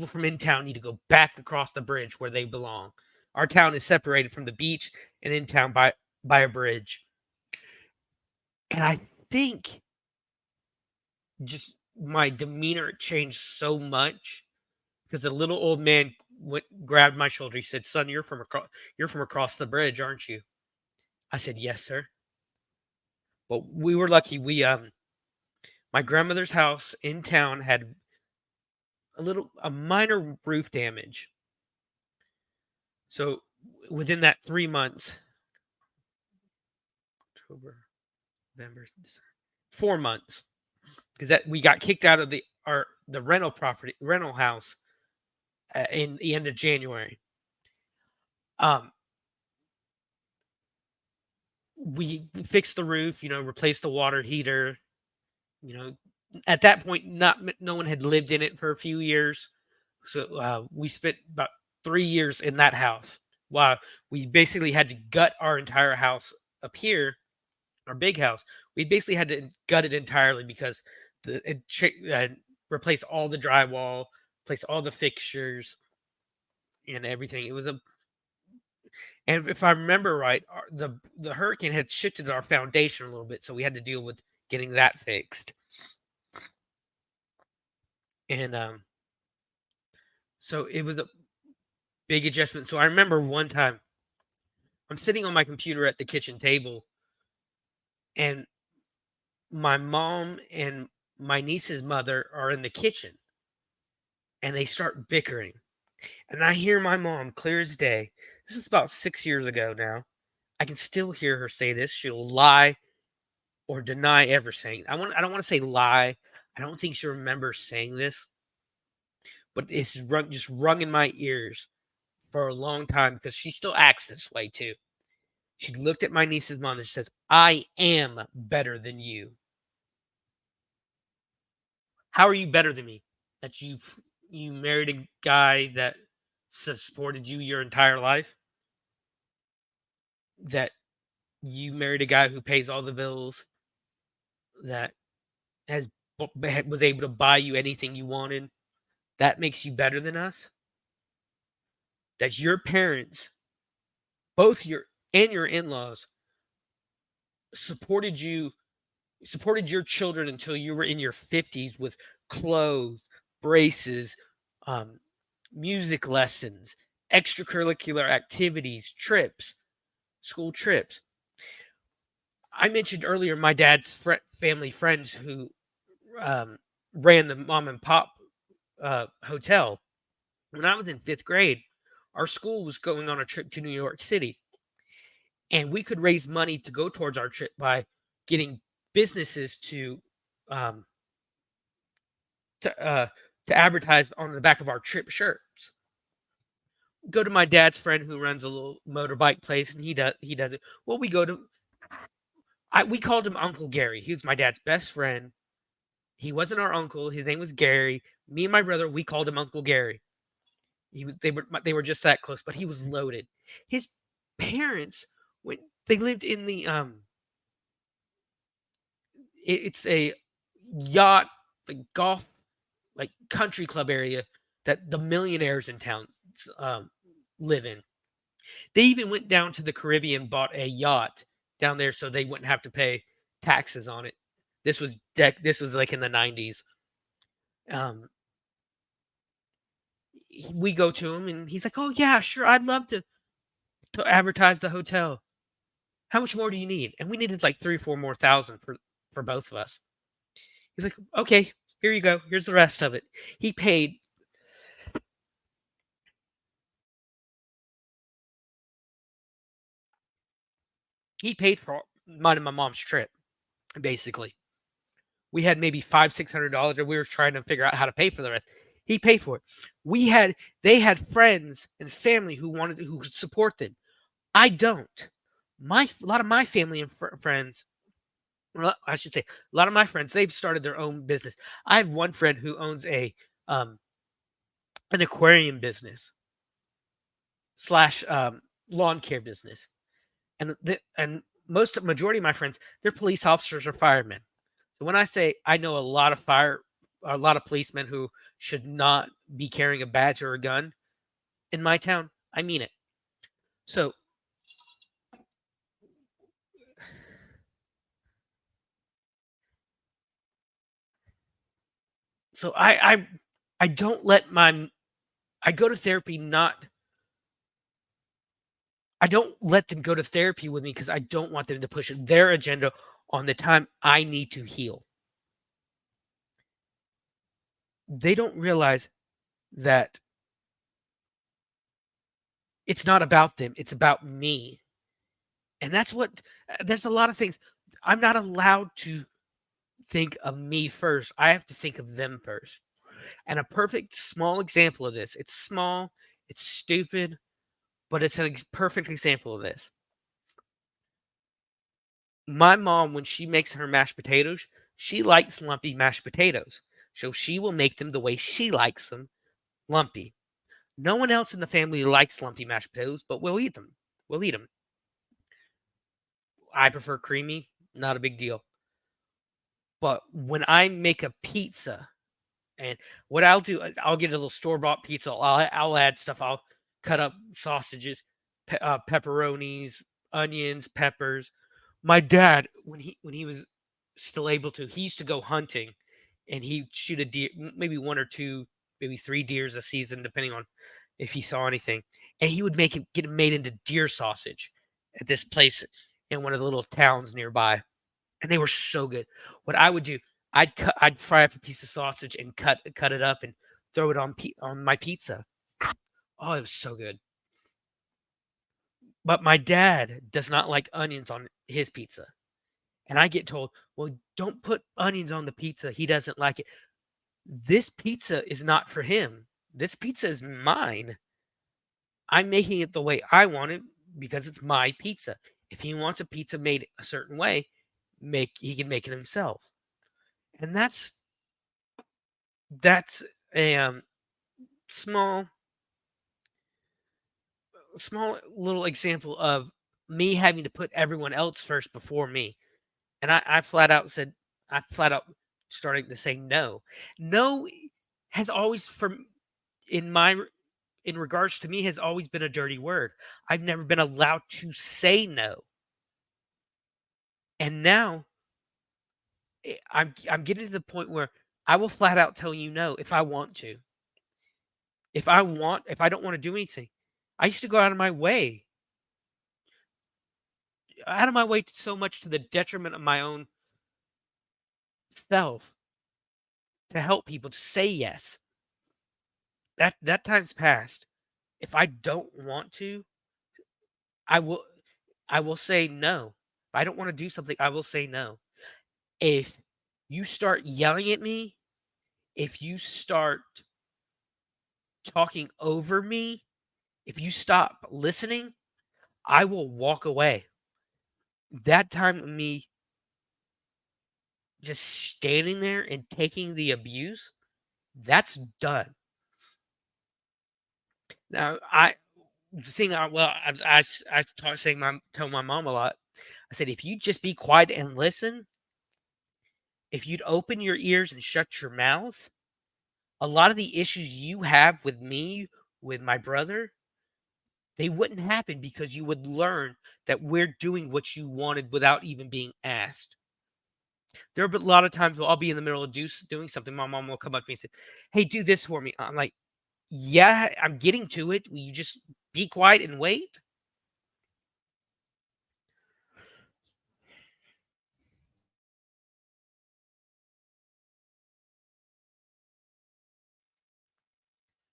from in town need to go back across the bridge where they belong. Our town is separated from the beach and in town by a bridge. And I think just my demeanor changed so much because a little old man grabbed my shoulder. He said, "Son, you're from across the bridge, aren't you?" I said, "Yes, sir." But we were lucky. My grandmother's house in town had a minor roof damage. So within that 3 months, October, November, December, 4 months, because we got kicked out of the rental house in the end of January. We fixed the roof, replaced the water heater, At that point, no one had lived in it for a few years, so we spent about 3 years in that house. Wow, we basically had to gut our entire house up here, our big house. We basically had to gut it entirely because replace all the drywall, replace all the fixtures and everything. It was a And if I remember right, the hurricane had shifted our foundation a little bit, so we had to deal with getting that fixed. And so it was a big adjustment. So I remember one time I'm sitting on my computer at the kitchen table, and my mom and my niece's mother are in the kitchen, and they start bickering. And I hear my mom clear as day. This is about 6 years ago now. I can still hear her say this. She'll lie or deny ever saying. I don't want to say lie. I don't think she remembers saying this, but it's just rung in my ears for a long time because she still acts this way too. She looked at my niece's mom and she says, "I am better than you." How are you better than me? That you married a guy that supported you your entire life? That you married a guy who pays all the bills? That has was able to buy you anything you wanted? That makes you better than us? That your parents, both your and your in-laws, supported your children until you were in your 50s with clothes, braces, um, music lessons, extracurricular activities, trips, school trips. I mentioned earlier my dad's family friends who ran the mom and pop hotel. When I was in 5th grade, our school was going on a trip to New York City, and we could raise money to go towards our trip by getting businesses um, to advertise on the back of our trip shirts. Go to my dad's friend who runs a little motorbike place, and he does it. Well, we called him Uncle Gary. He was my dad's best friend. He wasn't our uncle. His name was Gary. Me and my brother, we called him Uncle Gary. They were just that close, but he was loaded. His parents, when they lived in the it's a yacht, like golf, like country club area that the millionaires in town live in. They even went down to the Caribbean, bought a yacht down there so they wouldn't have to pay taxes on it. This was like in the 90s. We go to him and he's like, "Oh yeah, sure, I'd love to advertise the hotel. How much more do you need?" And we needed like 3 or 4 more thousand for both of us. He's like, "Okay, here you go. Here's the rest of it." He paid. He paid for mine and my mom's trip. Basically, we had maybe $500-600, and we were trying to figure out how to pay for the rest. He paid for it. They had friends and family who could support them. I don't. A lot of my family and friends, well, I should say, a lot of my friends, they've started their own business. I have one friend who owns an aquarium business / lawn care business, and majority of my friends, they're police officers or firemen. So when I say I know a lot of policemen who should not be carrying a badge or a gun in my town, I mean it. So I don't let I go to therapy not I don't let them go to therapy with me because I don't want them to push their agenda on the time I need to heal. They don't realize that it's not about them, it's about me. And there's a lot of things. I'm not allowed to think of me first. I have to think of them first. And a perfect small example of this, it's small, it's stupid, but it's a perfect example of this. My mom, when she makes her mashed potatoes, She likes lumpy mashed potatoes, so she will make them the way she likes them, lumpy. No one else in the family likes lumpy mashed potatoes, but we'll eat them. We'll eat them. I prefer creamy, not a big deal. But when I make a pizza, and what I'll do is I'll get a little store-bought pizza. I'll add stuff. I'll cut up sausages, pepperonis, onions, peppers. My dad, when he was still able to, he used to go hunting, and he'd shoot a deer, maybe one or two, maybe three deers a season, depending on if he saw anything. And he would get it made into deer sausage at this place in one of the little towns nearby, and they were so good. What I would do, I'd fry up a piece of sausage and cut it up and throw it on my pizza. Oh, it was so good. But my dad does not like onions on his pizza. And I get told, "Well, don't put onions on the pizza. He doesn't like it." This pizza is not for him. This pizza is mine. I'm making it the way I want it because it's my pizza. If he wants a pizza made a certain way, he can make it himself. And that's a small little example of me having to put everyone else first before me. And I flat out started to say no. No has always in regards to me has always been a dirty word. I've never been allowed to say no. And now I'm getting to the point where I will flat out tell you no if I want to. If I don't want to do anything. I used to go out of my way so much to the detriment of my own self to help people to say yes. That time's past. If I don't want to, I will say no. If I don't want to do something, I will say no. If you start yelling at me, if you start talking over me, if you stop listening, I will walk away. That time of me just standing there and taking the abuse, that's done. Now, tell my mom a lot. I said, if you just be quiet and listen, if you'd open your ears and shut your mouth, a lot of the issues you have with me, with my brother, they wouldn't happen because you would learn that we're doing what you wanted without even being asked. There have been a lot of times where I'll be in the middle of doing something. My mom will come up to me and say, "Hey, do this for me." I'm like, "Yeah, I'm getting to it. Will you just be quiet and wait?"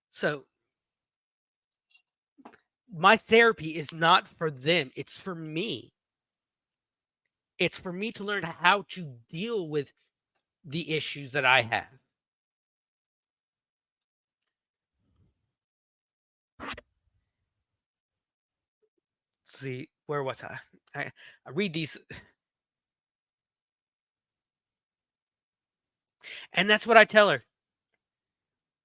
So my therapy is not for them. It's for me. It's for me to learn how to deal with the issues that I have. See, where was I? I read these, and that's what I tell her.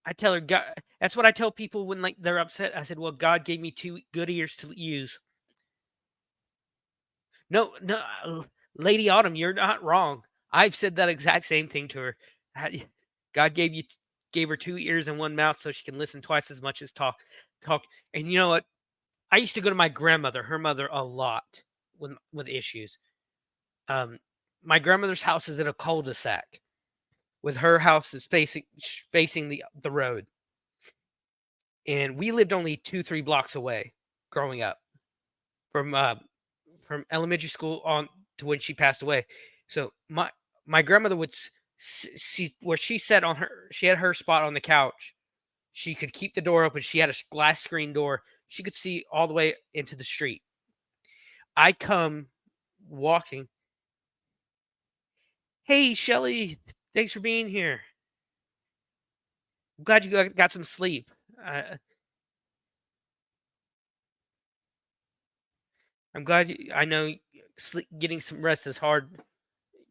I tell her, God, that's what I tell people when like they're upset. I said, "Well, God gave me two good ears to use." No, no, Lady Autumn, you're not wrong. I've said that exact same thing to her. God gave her two ears and one mouth so she can listen twice as much as talk. And you know what? I used to go to my grandmother, her mother, a lot with issues. My grandmother's house is in a cul-de-sac, with her house is facing the road, and we lived only 2-3 blocks away growing up from elementary school on to when she passed away. So my grandmother would see where she sat on her. She had her spot on the couch. She could keep the door open. She had a glass screen door. She could see all the way into the street. I come walking. "Hey, Shelly, thanks for being here. I'm glad you got some sleep." I'm glad I know getting some rest is hard.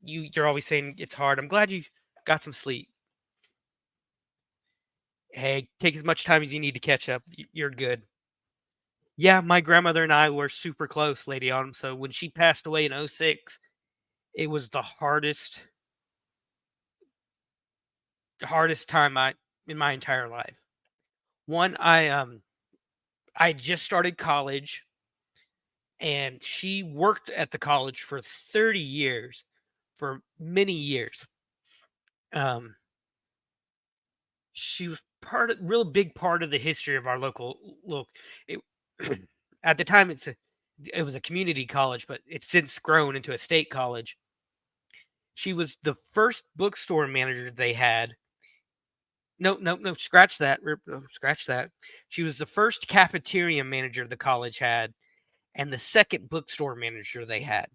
you're always saying it's hard. I'm glad you got some sleep. Hey, take as much time as you need to catch up. You're good. Yeah, my grandmother and I were super close, Lady Autumn. So when she passed away in '06, it was the hardest time in my entire life. One, I just started college, and she worked at the college for 30 years, for many years. Um, she was real big part of the history of our local. It, at the time, it was a community college, but it's since grown into a state college. She was the first bookstore manager they had. No, no, no. Scratch that. Scratch that. She was the first cafeteria manager the college had, and the second bookstore manager they had.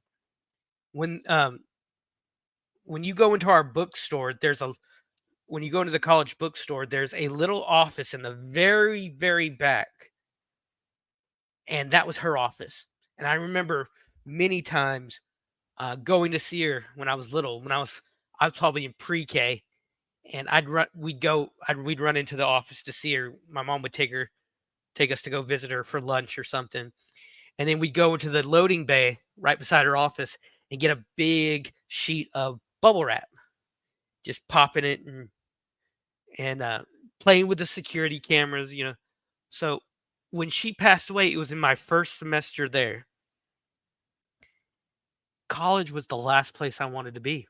When um when you go into our bookstore, when you go into the college bookstore, there's a little office in the very, very back, and that was her office. And I remember many times going to see her when I was little. I was probably in pre-K, and we'd run into the office to see her. My mom would take us to go visit her for lunch or something, and then we'd go into the loading bay right beside her office and get a big sheet of bubble wrap, just popping it and playing with the security cameras. So when she passed away, it was in my first semester there. College was the last place I wanted to be.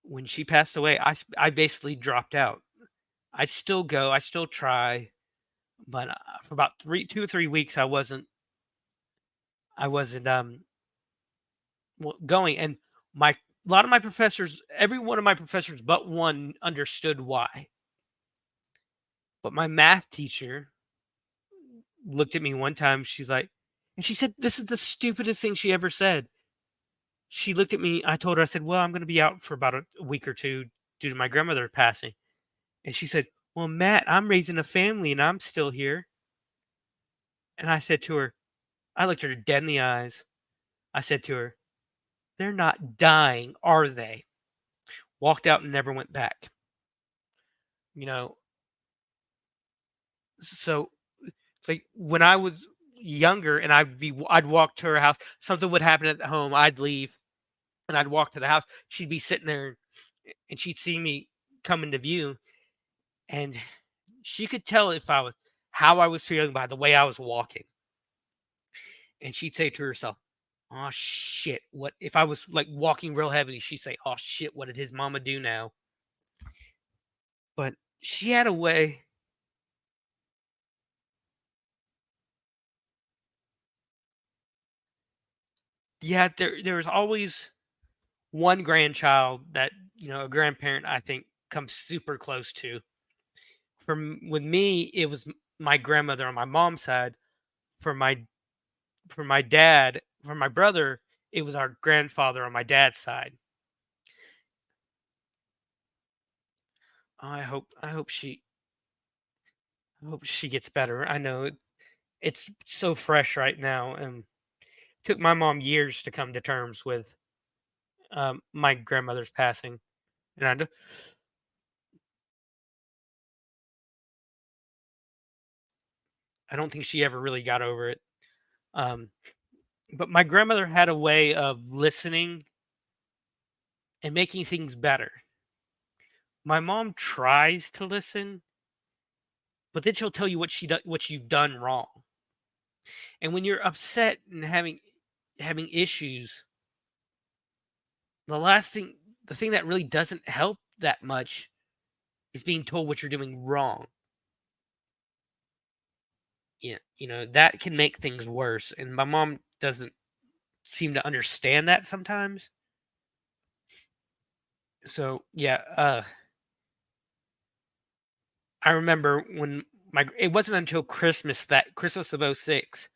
When she passed away, I basically dropped out. I still go, I still try, but for about 2 or 3 weeks, I wasn't going. And a lot of my professors, every one of my professors but one understood why. But my math teacher looked at me one time. And she said, this is the stupidest thing she ever said. She looked at me. I told her, I said, well, I'm going to be out for about a week or two due to my grandmother passing. And she said, well, Matt, I'm raising a family and I'm still here. And I said to her, I looked her dead in the eyes. I said to her, they're not dying, are they? Walked out and never went back. You know, so it's like when I was younger and I'd walk to her house, something would happen at the home, I'd leave and I'd walk to the house. She'd be sitting there and she'd see me come into view, and she could tell how I was feeling by the way I was walking. And she'd say to herself, oh shit, what if I was like walking real heavily? She'd say, oh shit, what did his mama do now? But she had a way. Yeah, there was always one grandchild that, a grandparent I think comes super close to. With me, it was my grandmother on my mom's side. For my dad, for my brother, it was our grandfather on my dad's side. I hope she gets better. I know it's so fresh right now, and it took my mom years to come to terms with my grandmother's passing, and I don't think she ever really got over it. Um, but my grandmother had a way of listening and making things better. My mom tries to listen, but then she'll tell you what you've done wrong. And when you're upset and having issues, the thing that really doesn't help that much is being told what you're doing wrong. Yeah, that can make things worse, and my mom doesn't seem to understand that sometimes. So, yeah, I remember when it wasn't until Christmas of '06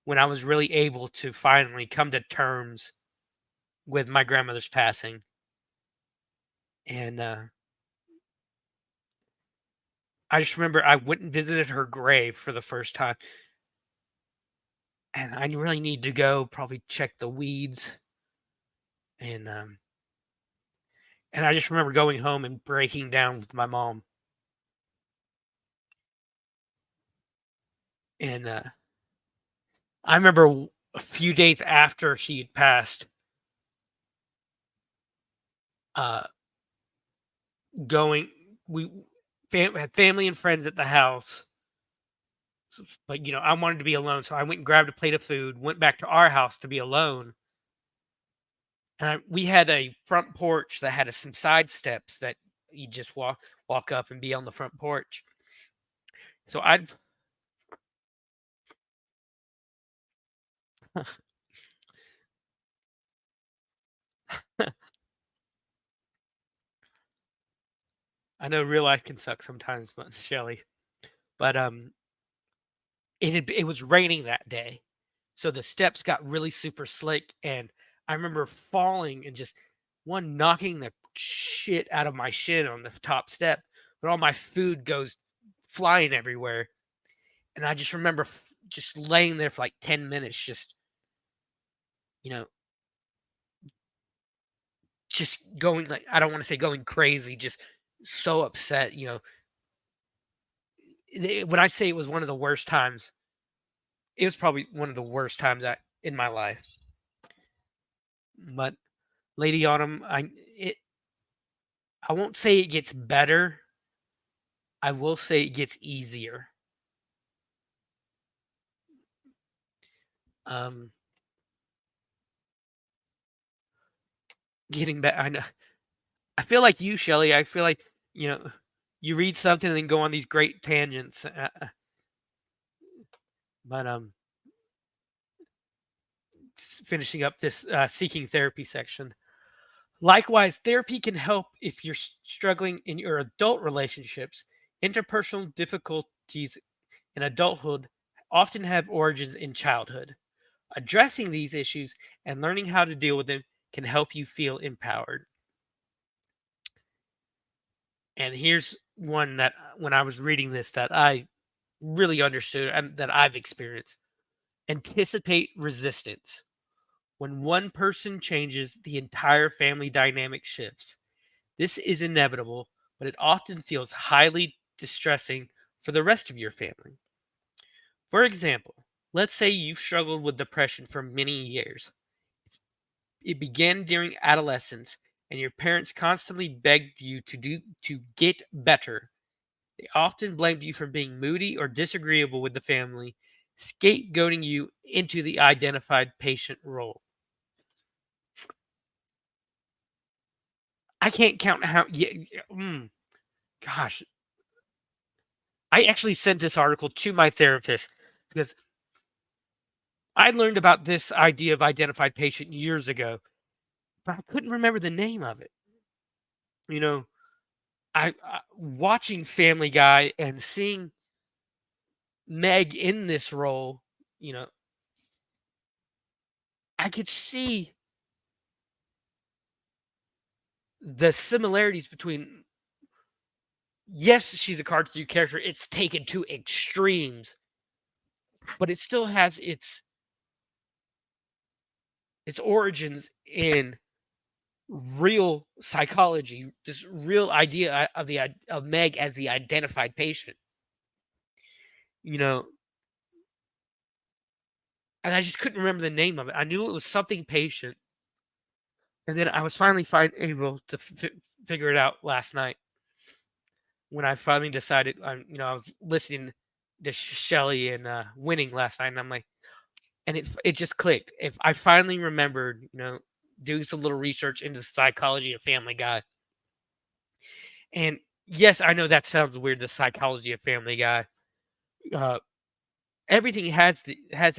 when I was really able to finally come to terms with my grandmother's passing. And I just remember I went and visited her grave for the first time. And I really need to go probably check the weeds and I just remember going home and breaking down with my mom. And I remember a few days after she had passed, uh, going we had family and friends at the house, but I wanted to be alone, so I went and grabbed a plate of food, went back to our house to be alone, and we had a front porch that had some side steps that you just walk up and be on the front porch. So I know real life can suck sometimes, but Shelly, but it was raining that day, so the steps got really super slick, and I remember falling and just knocking the shit out of my shin on the top step, but all my food goes flying everywhere, and I just remember just laying there for like 10 minutes, you know, just going like I don't want to say going crazy, just so upset. When I say it was one of the worst times, it was probably one of the worst times in my life. But Lady Autumn, I won't say it gets better. I will say it gets easier. Um, Getting better. I know. I feel like you, Shelly. I feel like you know, you read something and then go on these great tangents. But finishing up this seeking therapy section. Likewise, therapy can help if you're struggling in your adult relationships. Interpersonal difficulties in adulthood often have origins in childhood. Addressing these issues and learning how to deal with them can help you feel empowered. And here's one that when I was reading this that I really understood and that I've experienced. Anticipate resistance. When one person changes, the entire family dynamic shifts. This is inevitable, but it often feels highly distressing for the rest of your family. For example, let's say you've struggled with depression for many years. It began during adolescence, and your parents constantly begged you to get better. They often blamed you for being moody or disagreeable with the family, scapegoating you into the identified patient role. I can't count how. Gosh, I actually sent this article to my therapist because I learned about this idea of identified patient years ago, but I couldn't remember the name of it. You know, I watching Family Guy and seeing Meg in this role, you know, I could see the similarities between. Yes, she's a cartoon character. It's taken to extremes, but it still has its origins in real psychology, this real idea of Meg as the identified patient. You know, and I just couldn't remember the name of it. I knew it was something patient, and then I was finally able to figure it out last night when I finally decided. I was listening to Shelley and Winning last night, and I'm like, and it just clicked. If I finally remembered, doing some little research into the psychology of Family Guy, and yes, I know that sounds weird. The psychology of Family Guy. Uh, Everything has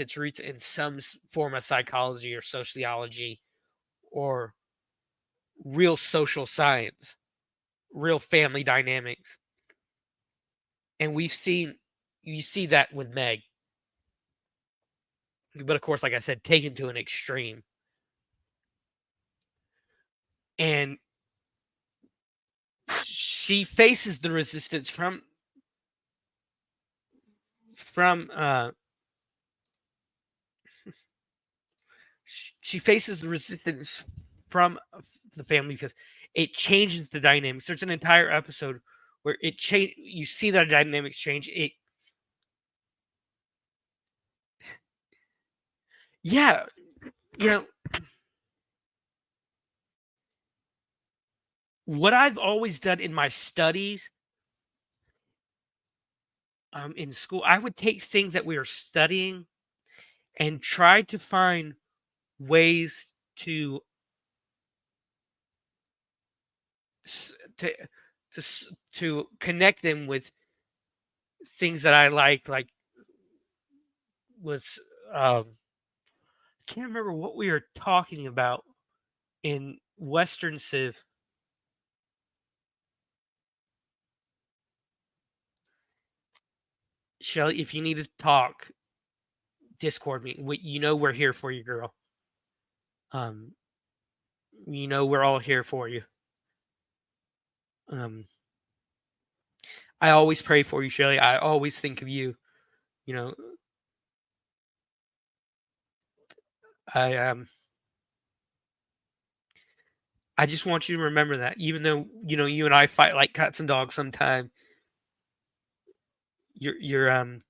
its roots in some form of psychology or sociology or real social science, real family dynamics. And you see that with Meg. But of course, like I said, taken to an extreme. And she faces the resistance from she faces the resistance from the family because it changes the dynamics. There's an entire episode where it change. You see that dynamics change. Yeah, you know what I've always done in my studies, in school. I would take things that we were studying and try to find ways to s- to to connect them with things that I like was can't remember what we were talking about in Western Civ. Shelly, if you need to talk, Discord me. We're here for you, girl. Um, we're all here for you. Um, I always pray for you, Shelly. I always think of you. You know, I I just want you to remember that, even though you and I fight like cats and dogs sometimes. You're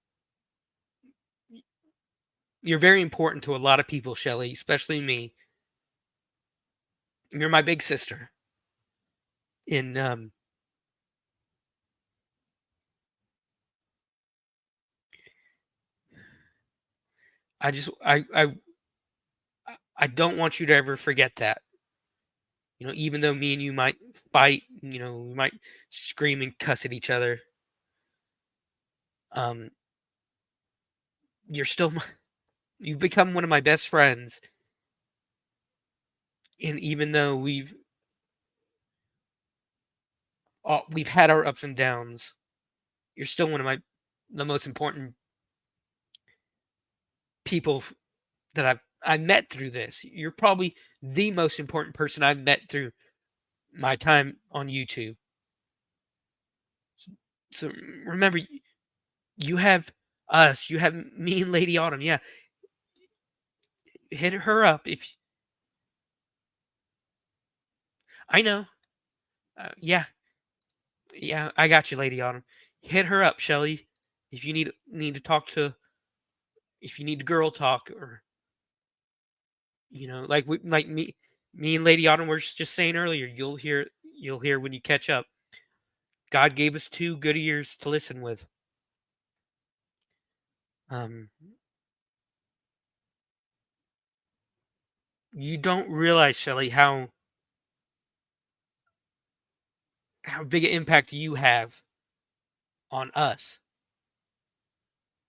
you're very important to a lot of people, Shelly, especially me. You're my big sister. And I just I don't want you to ever forget that. Even though me and you might fight, we might scream and cuss at each other. Um, you're still you've become one of my best friends, and even though we've had our ups and downs, you're still one of the most important people that I met through this. You're probably the most important person I've met through my time on YouTube. So remember, you have us, you have me and Lady Autumn. Yeah, hit her up if I know. Yeah, yeah, I got you, Lady Autumn. Hit her up, Shelly, if you need to talk to, if you need girl talk, or like me and Lady Autumn were just saying earlier. You'll hear when you catch up. God gave us 2 good ears to listen with. Um, you don't realize, Shelly, how big an impact you have on us.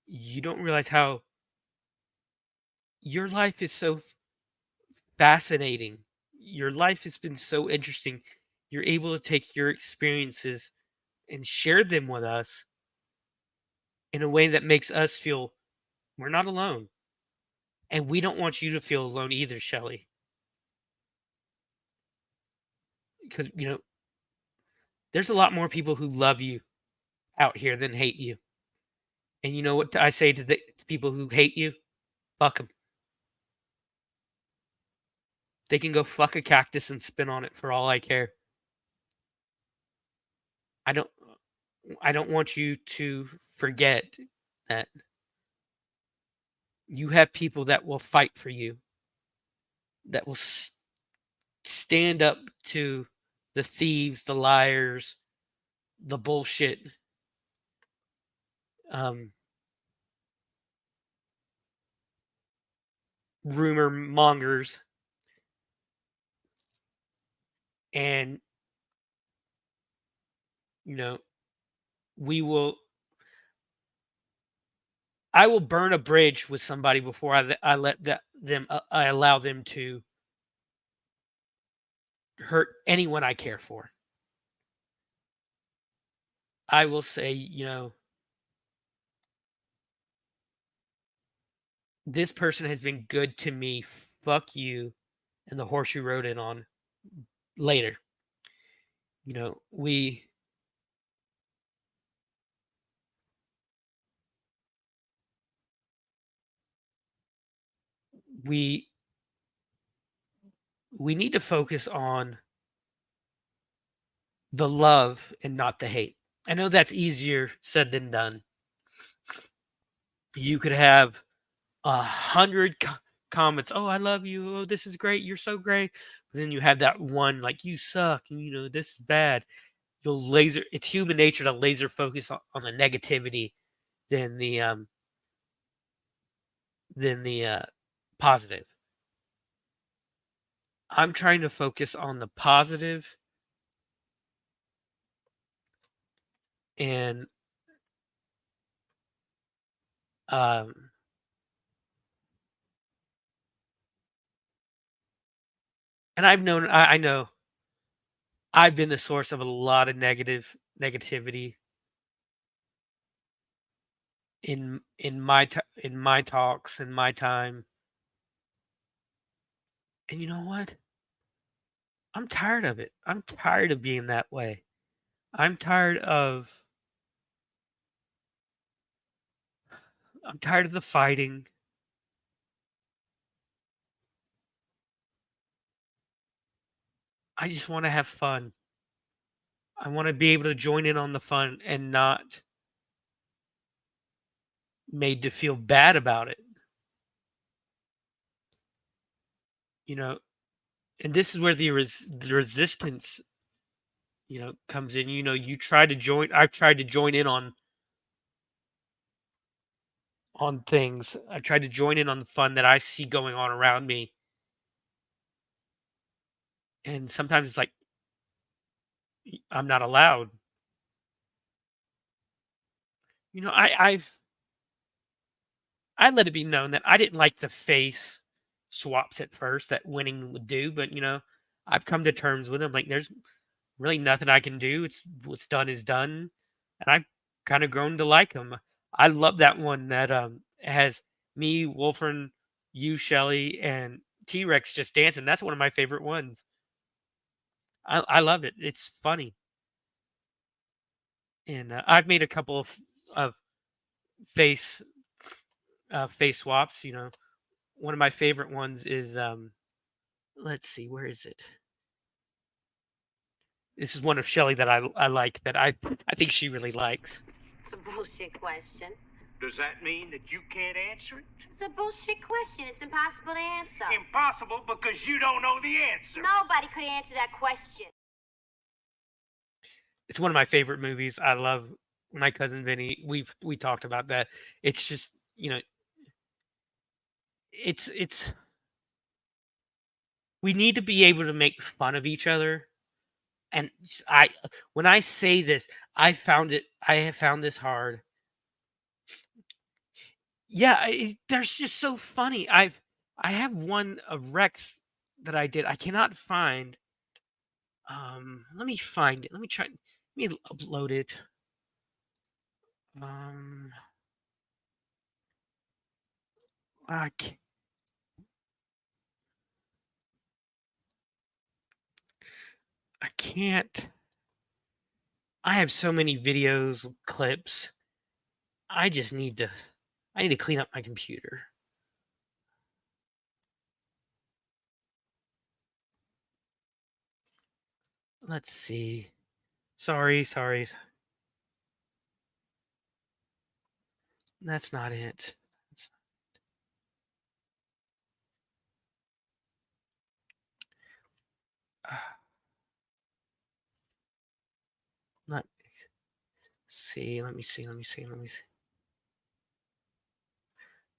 You don't realize how your life is so fascinating. Your life has been so interesting. You're able to take your experiences and share them with us in a way that makes us feel we're not alone. And we don't want you to feel alone either, Shelly. Because, there's a lot more people who love you out here than hate you. And you know what I say to the people who hate you? Fuck them. They can go fuck a cactus and spin on it for all I care. I don't I don't want you to forget that you have people that will fight for you, that will stand up to the thieves, the liars, the bullshit, um, rumor mongers, and you know we will. I will burn a bridge with somebody before I let them I allow them to hurt anyone I care for. I will say, this person has been good to me. Fuck you, and the horse you rode in on later. We we need to focus on the love and not the hate. I know that's easier said than done. You could have 100 comments. Oh, I love you. Oh, this is great. You're so great. But then you have that one like you suck. And, this is bad. You'll laser. It's human nature to laser focus on the negativity than the positive. I'm trying to focus on the positive and um and I know I've been the source of a lot of negativity in my talks and my time. And you know what? I'm tired of it. I'm tired of being that way. I'm tired of I'm tired of the fighting. I just want to have fun. I want to be able to join in on the fun and not made to feel bad about it. You know, and this is where the resistance, comes in. You try to join. I've tried to join in on things. I've tried to join in on the fun that I see going on around me, and sometimes it's like I'm not allowed. I let it be known that I didn't like the face swaps at first that winning would do, but I've come to terms with them. Like there's really nothing I can do. It's what's done is done, and I've kind of grown to like them. I love that one that has me, Wolfern, you, Shelly, and T Rex just dancing. That's one of my favorite ones. I love it. It's funny, and I've made a couple of face face swaps. One of my favorite ones is let's see, where is it? This is one of Shelly that I like that I think she really likes. It's a bullshit question. Does that mean that you can't answer it? It's a bullshit question. It's impossible to answer. Impossible because you don't know the answer. Nobody could answer that question. It's one of my favorite movies. I love My Cousin Vinny. We talked about that. It's just, it's we need to be able to make fun of each other. And when I say this, I have found this hard. Yeah, they're just so funny. I have one of Rex that I did. I cannot find. Let me find it. Let me try. Let me upload it. I can't. I can't. I have so many videos, clips. I just need to. I need to clean up my computer. Let's see. Sorry. That's not it. Let me see. Let me see.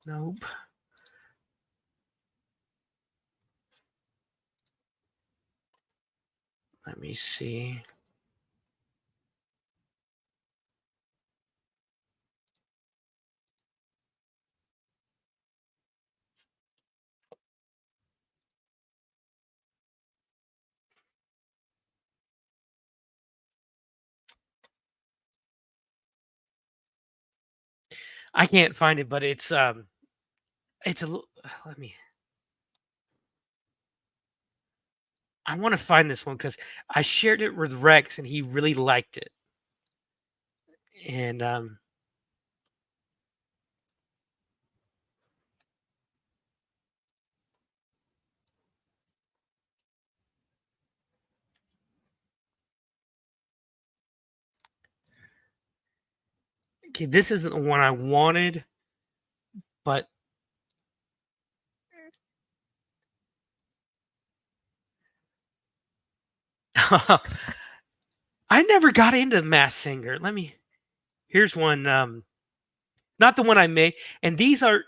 Nope. Let me see. I can't find it, but it's a let me. I want to find this one because I shared it with Rex and he really liked it. And Okay, this isn't the one I wanted, but I never got into the Masked Singer. Here's one. Not the one I made, and these are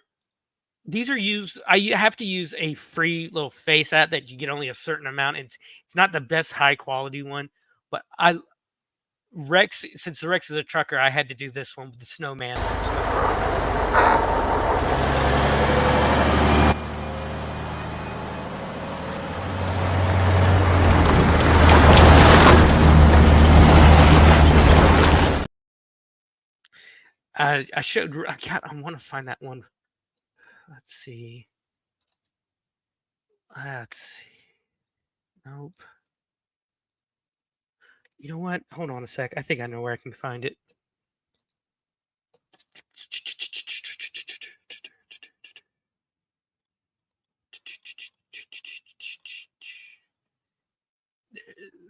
used. I have to use a free little face app that you get only a certain amount. It's not the best high quality one, but Rex, since Rex is a trucker, I had to do this one with the snowman. I want to find that one. Let's see. Nope. You know what? Hold on a sec. I think I know where I can find it.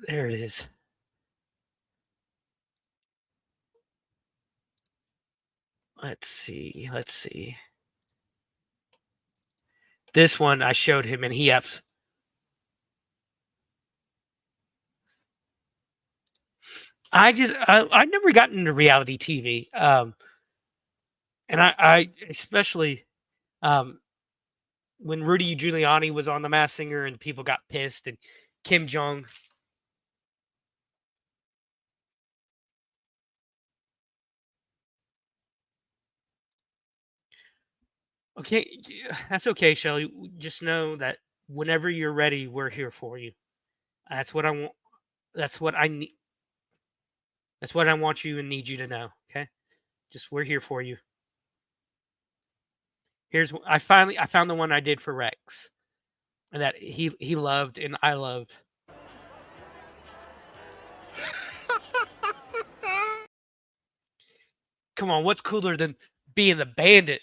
There it is. Let's see. This one I showed him, and he apps. I never got into reality TV, and I especially when Rudy Giuliani was on The Masked Singer, and people got pissed, and Kim Jong. Okay, that's okay, Shelly. Just know that whenever you're ready, we're here for you. That's what I want. That's what I need. That's what I want you and need you to know. Okay, just we're here for you. I found the one I did for Rex, and that he loved and I loved. Come on, what's cooler than being the bandit?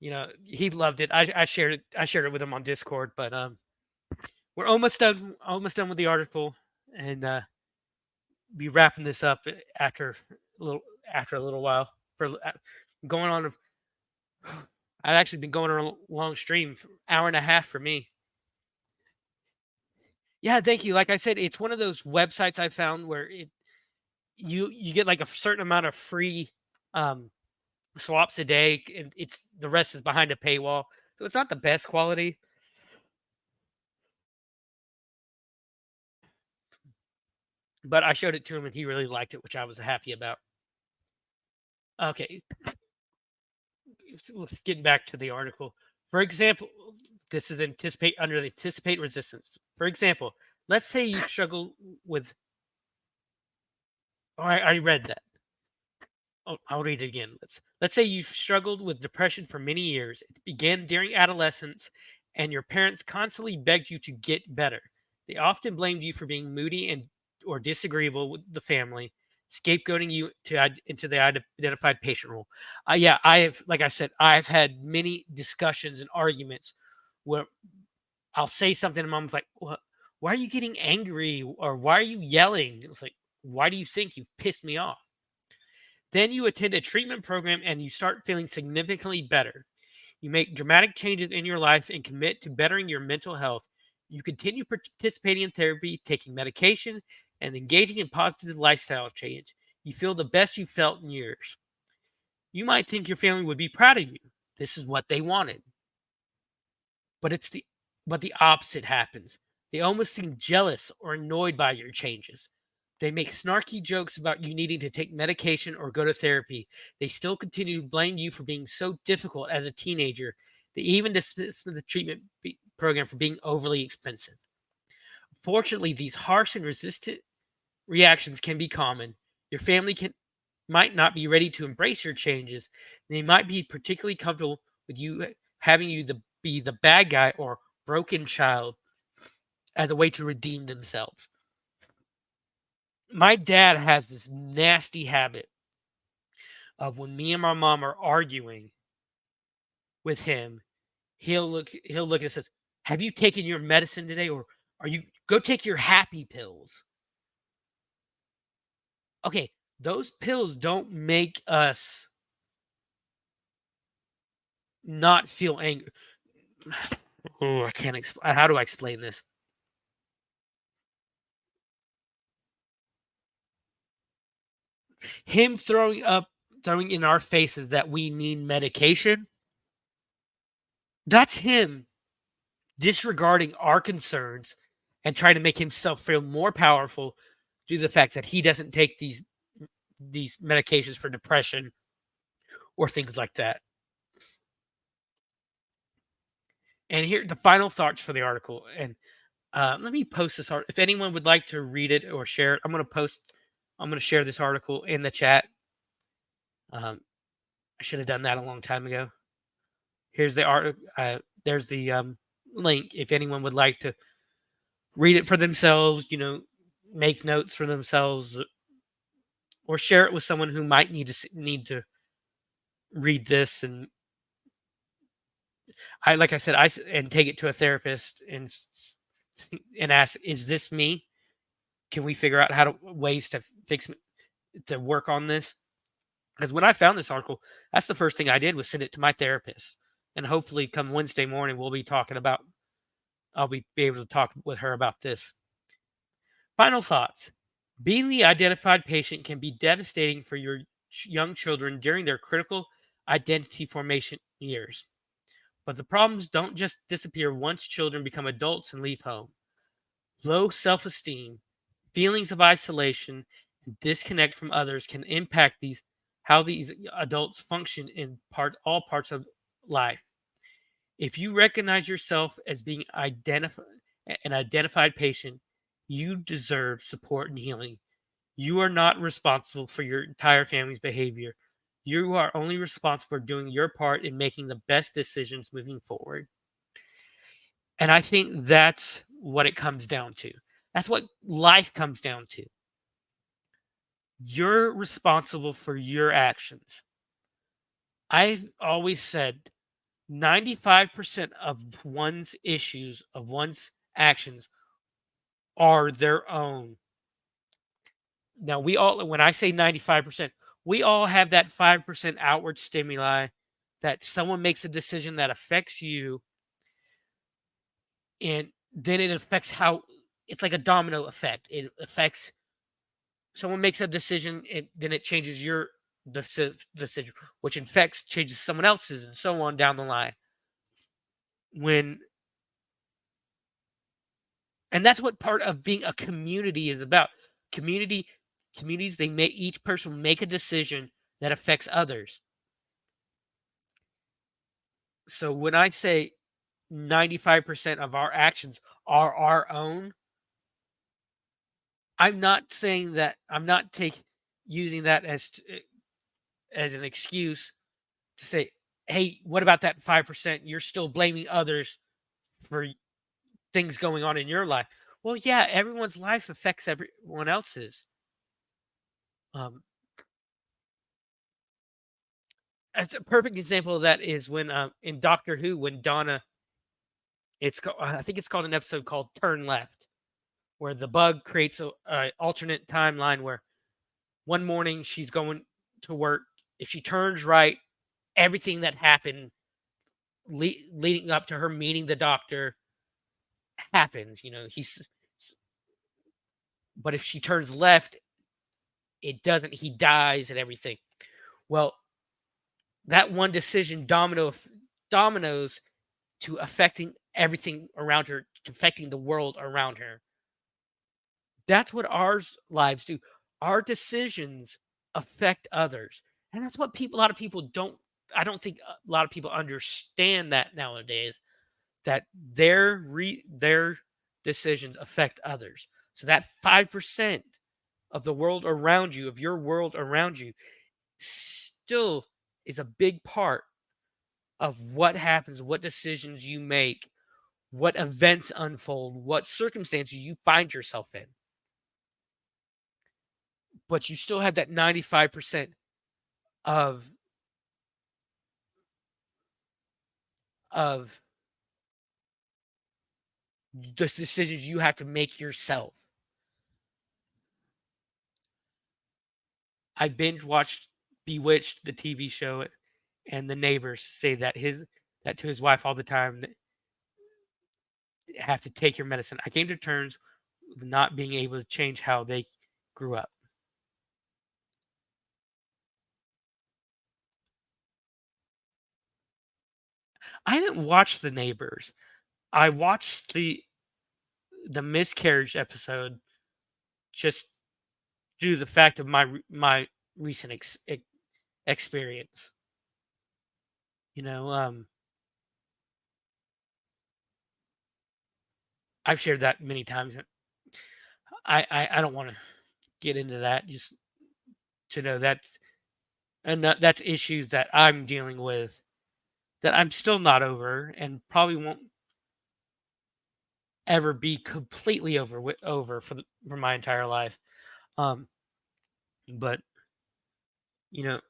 You know, he loved it. I shared it. I shared it with him on Discord. But we're almost done. Almost done with the article, and be wrapping this up after a little while. Going on. I've actually been going on a long stream, hour and a half for me. Yeah, thank you. Like I said, it's one of those websites I found where you get like a certain amount of free swaps a day, and it's the rest is behind a paywall, so it's not the best quality. But I showed it to him, and he really liked it, which I was happy about. Okay, let's get back to the article. For example, this is anticipate resistance. For example, let's say you struggle with. Oh, I read that. Oh, I'll read it again. Let's say you've struggled with depression for many years. It began during adolescence, and your parents constantly begged you to get better. They often blamed you for being moody or disagreeable with the family, scapegoating you into the identified patient role. Yeah, like I said, I've had many discussions and arguments where I'll say something, and mom's like, "What? Why are you getting angry? Or why are you yelling?" It's like, "Why do you think you've pissed me off?" Then you attend a treatment program and you start feeling significantly better. You make dramatic changes in your life and commit to bettering your mental health. You continue participating in therapy, taking medication, and engaging in positive lifestyle change. You feel the best you've felt in years. You might think your family would be proud of you. This is what they wanted. But the opposite happens. They almost seem jealous or annoyed by your changes. They make snarky jokes about you needing to take medication or go to therapy. They still continue to blame you for being so difficult as a teenager. They even dismiss the treatment program for being overly expensive. Fortunately, these harsh and resistant reactions can be common. Your family might not be ready to embrace your changes. They might be particularly comfortable with you having you be the bad guy or broken child as a way to redeem themselves. My dad has this nasty habit of when me and my mom are arguing with him, he'll look at us and says, "Have you taken your medicine today?" Or go take your happy pills. Okay, those pills don't make us not feel angry. Oh, I can't explain. How do I explain this? Him throwing in our faces that we need medication, that's him disregarding our concerns and trying to make himself feel more powerful due to the fact that he doesn't take these medications for depression or things like that. And here the final thoughts for the article. And let me post this article. If anyone would like to read it or share it, I'm going to share this article in the chat. I should have done that a long time ago. Here's the art. There's the link. If anyone would like to read it for themselves, make notes for themselves, or share it with someone who might need to read this. And like I said, and take it to a therapist and ask, is this me? Can we figure out ways to work on this? Because when I found this article, that's the first thing I did was send it to my therapist. And hopefully come Wednesday morning, I'll be able to talk with her about this. Final thoughts. Being the identified patient can be devastating for your young children during their critical identity formation years. But the problems don't just disappear once children become adults and leave home. Low self-esteem, feelings of isolation, and disconnect from others can impact how these adults function in all parts of life. If you recognize yourself as being an identified patient, you deserve support and healing. You are not responsible for your entire family's behavior. You are only responsible for doing your part in making the best decisions moving forward. And I think that's what it comes down to. That's what life comes down to. You're responsible for your actions. I've always said 95% of one's issues, of one's actions, are their own. Now, when I say 95%, we all have that 5% outward stimuli that someone makes a decision that affects you, and then it affects it's like a domino effect. It affects, someone makes a decision, then it changes your decision, which changes someone else's, and so on down the line. And that's what part of being a community is about. Communities, each person make a decision that affects others. So when I say 95% of our actions are our own, I'm not saying that, I'm not using that as an excuse to say, hey, what about that 5%? You're still blaming others for things going on in your life. Well, yeah, everyone's life affects everyone else's. As a perfect example of that is when in Doctor Who, when Donna, I think it's called an episode called Turn Left, where the bug creates a alternate timeline where one morning she's going to work. If she turns right, everything that happened leading up to her meeting the doctor happens. But if she turns left, it doesn't. He dies and everything. Well, that one decision dominoes to affecting everything around her, to affecting the world around her. That's what our lives do. Our decisions affect others. And that's what a lot of people I don't think a lot of people understand that nowadays, that their decisions affect others. So that 5% of the world around you, of your world around you, still is a big part of what happens, what decisions you make, what events unfold, what circumstances you find yourself in. But you still have that 95% of the decisions you have to make yourself. I binge watched Bewitched, the TV show, and the neighbors say that to his wife all the time, that you have to take your medicine. I came to terms with not being able to change how they grew up. I haven't watched The Neighbors. I watched the miscarriage episode just due to the fact of my recent experience. You know, I've shared that many times. I don't want to get into that. Just to know that's issues that I'm dealing with that I'm still not over and probably won't ever be completely over for my entire life. Um, but you know,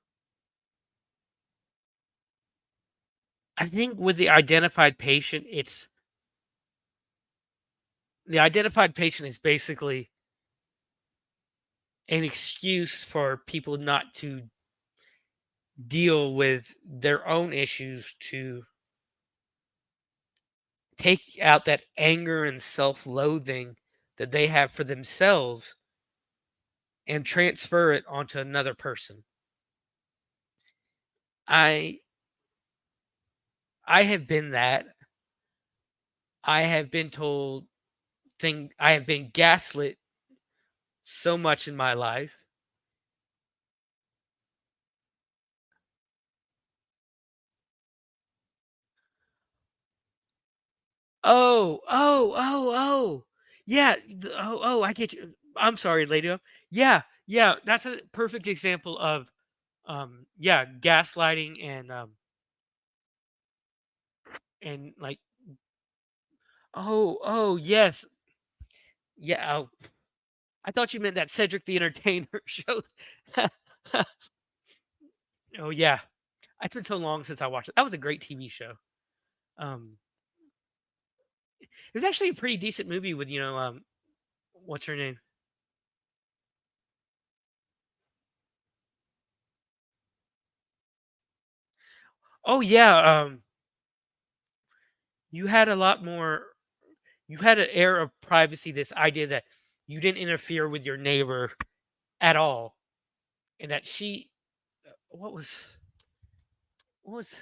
I think with the identified patient is basically an excuse for people not to deal with their own issues, to take out that anger and self-loathing that they have for themselves and transfer it onto another person. I I have been that. I have been told I have been gaslit so much in my life. Oh. Yeah, I get you. I'm sorry, lady. Yeah, that's a perfect example of yeah, gaslighting and like yes. Yeah, I thought you meant that Cedric the Entertainer show. Oh yeah. It's been so long since I watched it. That was a great TV show. Um it was actually a pretty decent movie with, what's her name? Oh yeah, you had a lot more you had an air of privacy, this idea that you didn't interfere with your neighbor at all. And that she what was what was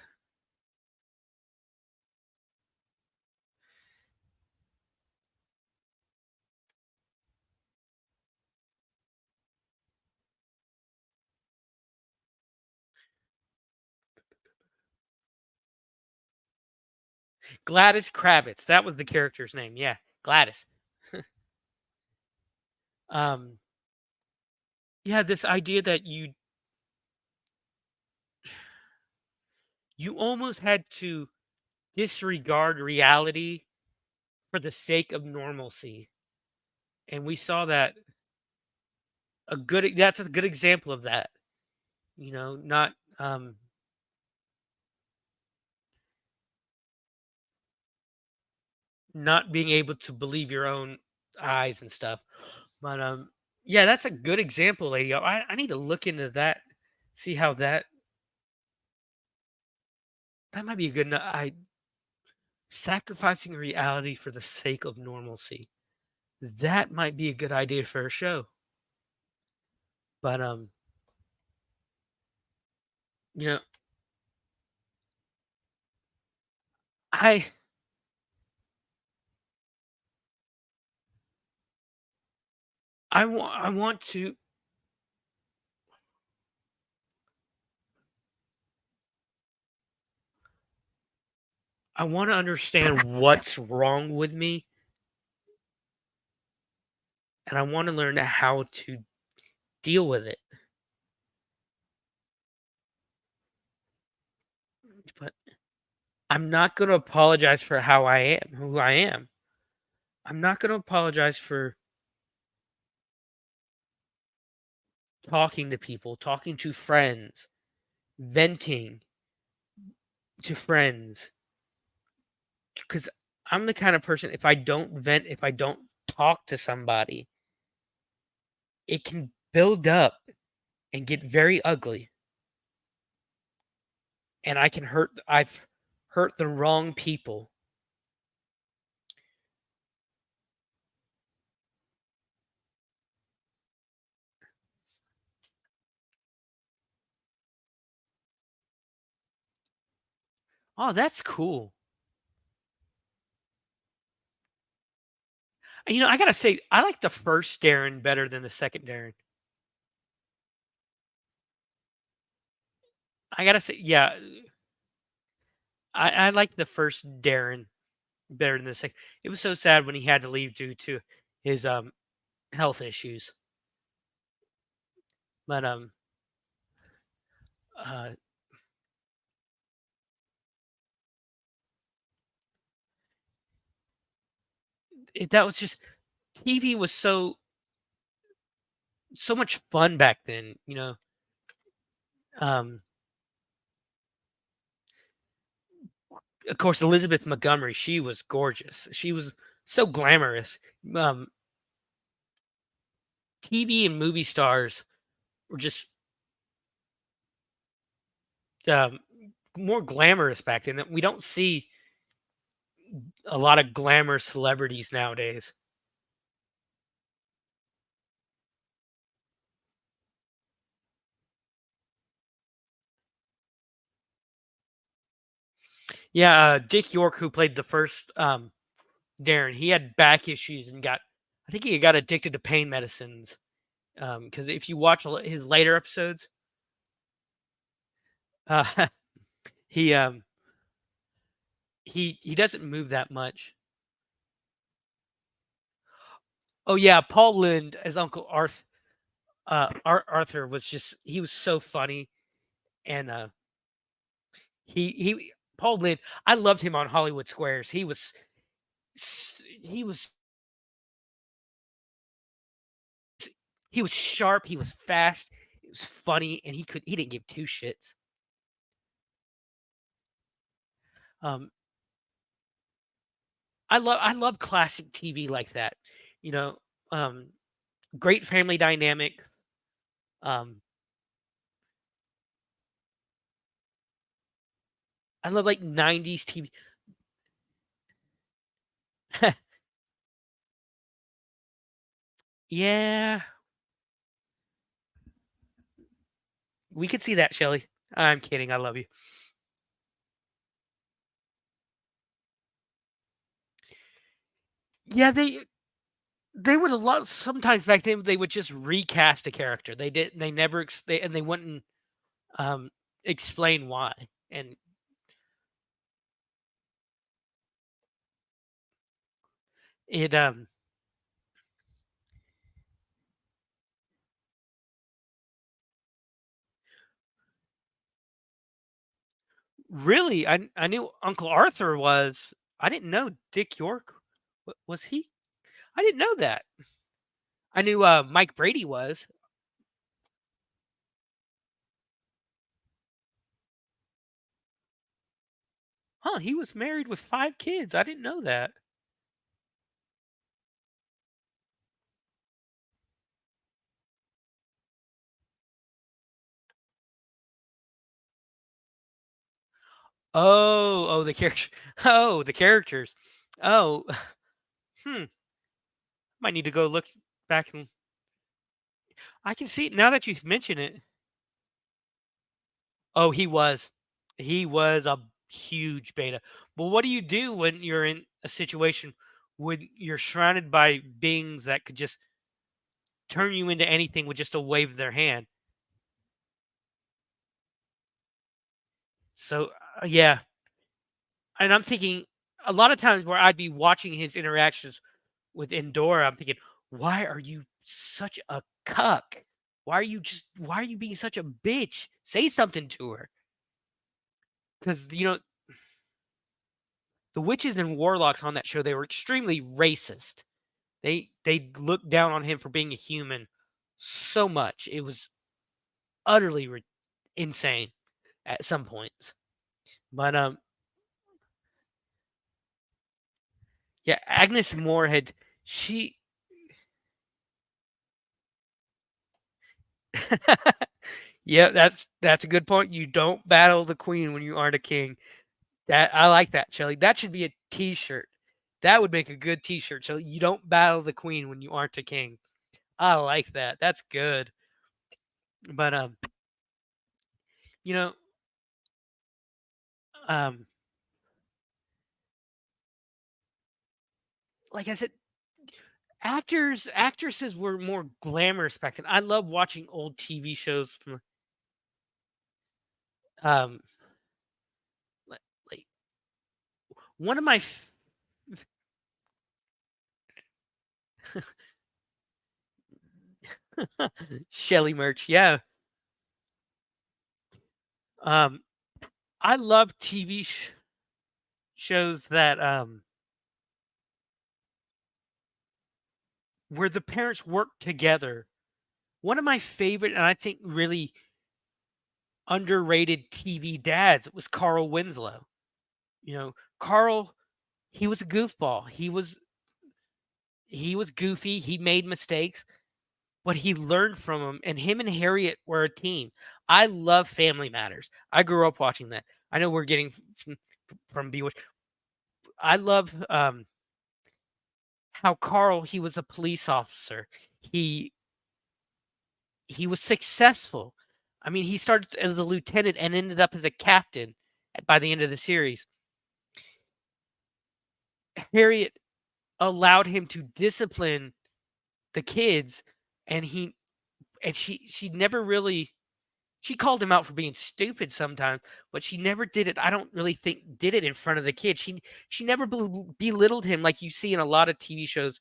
Gladys Kravitz. That was the character's name. Yeah, Gladys. Um yeah, this idea that you almost had to disregard reality for the sake of normalcy. And we saw that that's a good example of that. Not not being able to believe your own eyes and stuff. But yeah, that's a good example, lady. I need to look into that, see how that might be a good I sacrificing reality for the sake of normalcy. That might be a good idea for a show. But you know, I I want to understand what's wrong with me, and I want to learn how to deal with it. But I'm not going to apologize for who I am. I'm not going to apologize for talking to people, talking to friends, venting to friends, because I'm the kind of person, if I don't vent, if I don't talk to somebody, it can build up and get very ugly. And I've hurt the wrong people. Oh, that's cool. And, I gotta say, I like the first Darren better than the second Darren. I gotta say, yeah, I like the first Darren better than the second. It was so sad when he had to leave due to his health issues. But uh, that was just TV was so much fun back then. Um, of course, Elizabeth Montgomery, she was gorgeous. She was so glamorous. Um, TV and movie stars were just um, more glamorous back then. We don't see a lot of glamour celebrities nowadays. Yeah, Dick York, who played the first Darren, he had back issues and I think he got addicted to pain medicines. Because if you watch his later episodes, uh, he he doesn't move that much. Oh yeah, Paul Lynde as Uncle Arthur. Arthur he was so funny, and he Paul Lynde. I loved him on Hollywood Squares. He was he was sharp. He was fast. It was funny, and he didn't give two shits. Um, I love classic TV like that. You know, um, great family dynamic. Um, I love like '90s TV. Yeah, we could see that, Shelly. I'm kidding. I love you. Yeah, they would a lot sometimes back then they would just recast a character. They never they wouldn't um explain why. And it really I knew Uncle Arthur was. I didn't know Dick York was he? I didn't know that. I knew Mike Brady was. Huh, he was married with 5 kids. I didn't know that. Oh, the character. Oh, the characters. Oh, hmm. Might need to go look back and I can see it now that you've mentioned it. Oh, he was. He was a huge beta. But what do you do when you're in a situation when you're surrounded by beings that could just turn you into anything with just a wave of their hand? So, yeah. And I'm thinking a lot of times where I'd be watching his interactions with Endora, I'm thinking, why are you such a cuck? Why are you being such a bitch? Say something to her. Because, the witches and warlocks on that show, they were extremely racist. They looked down on him for being a human so much. It was utterly insane at some points. But Yeah, Agnes Moorehead. She. Yeah, that's a good point. You don't battle the queen when you aren't a king. That I like that, Shelly. That should be a T-shirt. That would make a good T-shirt, Shelly. You don't battle the queen when you aren't a king. I like that. That's good. But you know, um, like I said, actresses were more glamorous back then. I love watching old TV shows from um, like, like one of my Shelly merch. Yeah. Um, I love TV shows that where the parents work together. One of my favorite, and I think really underrated TV dads was Carl Winslow. Carl, he was a goofball. He was goofy. He made mistakes, but he learned from them. And him and Harriet were a team. I love Family Matters. I grew up watching that. I know we're getting from Bewitched. I love how Carl, he was a police officer. He he was successful. I mean, he started as a lieutenant and ended up as a captain by the end of the series. Harriet allowed him to discipline the kids, and she never really, she called him out for being stupid sometimes, but she never did it. I don't really think did it in front of the kids. She never belittled him like you see in a lot of TV shows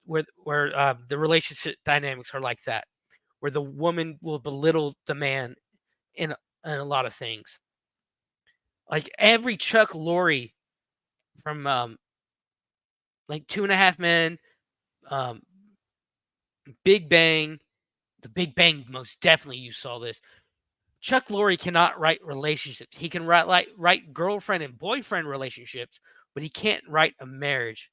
where the relationship dynamics are like that, where the woman will belittle the man in a lot of things. Like every Chuck Lorre from like Two and a Half Men, um, Big Bang, the Big Bang most definitely you saw this. Chuck Lorre cannot write relationships. He can write girlfriend and boyfriend relationships, but he can't write a marriage.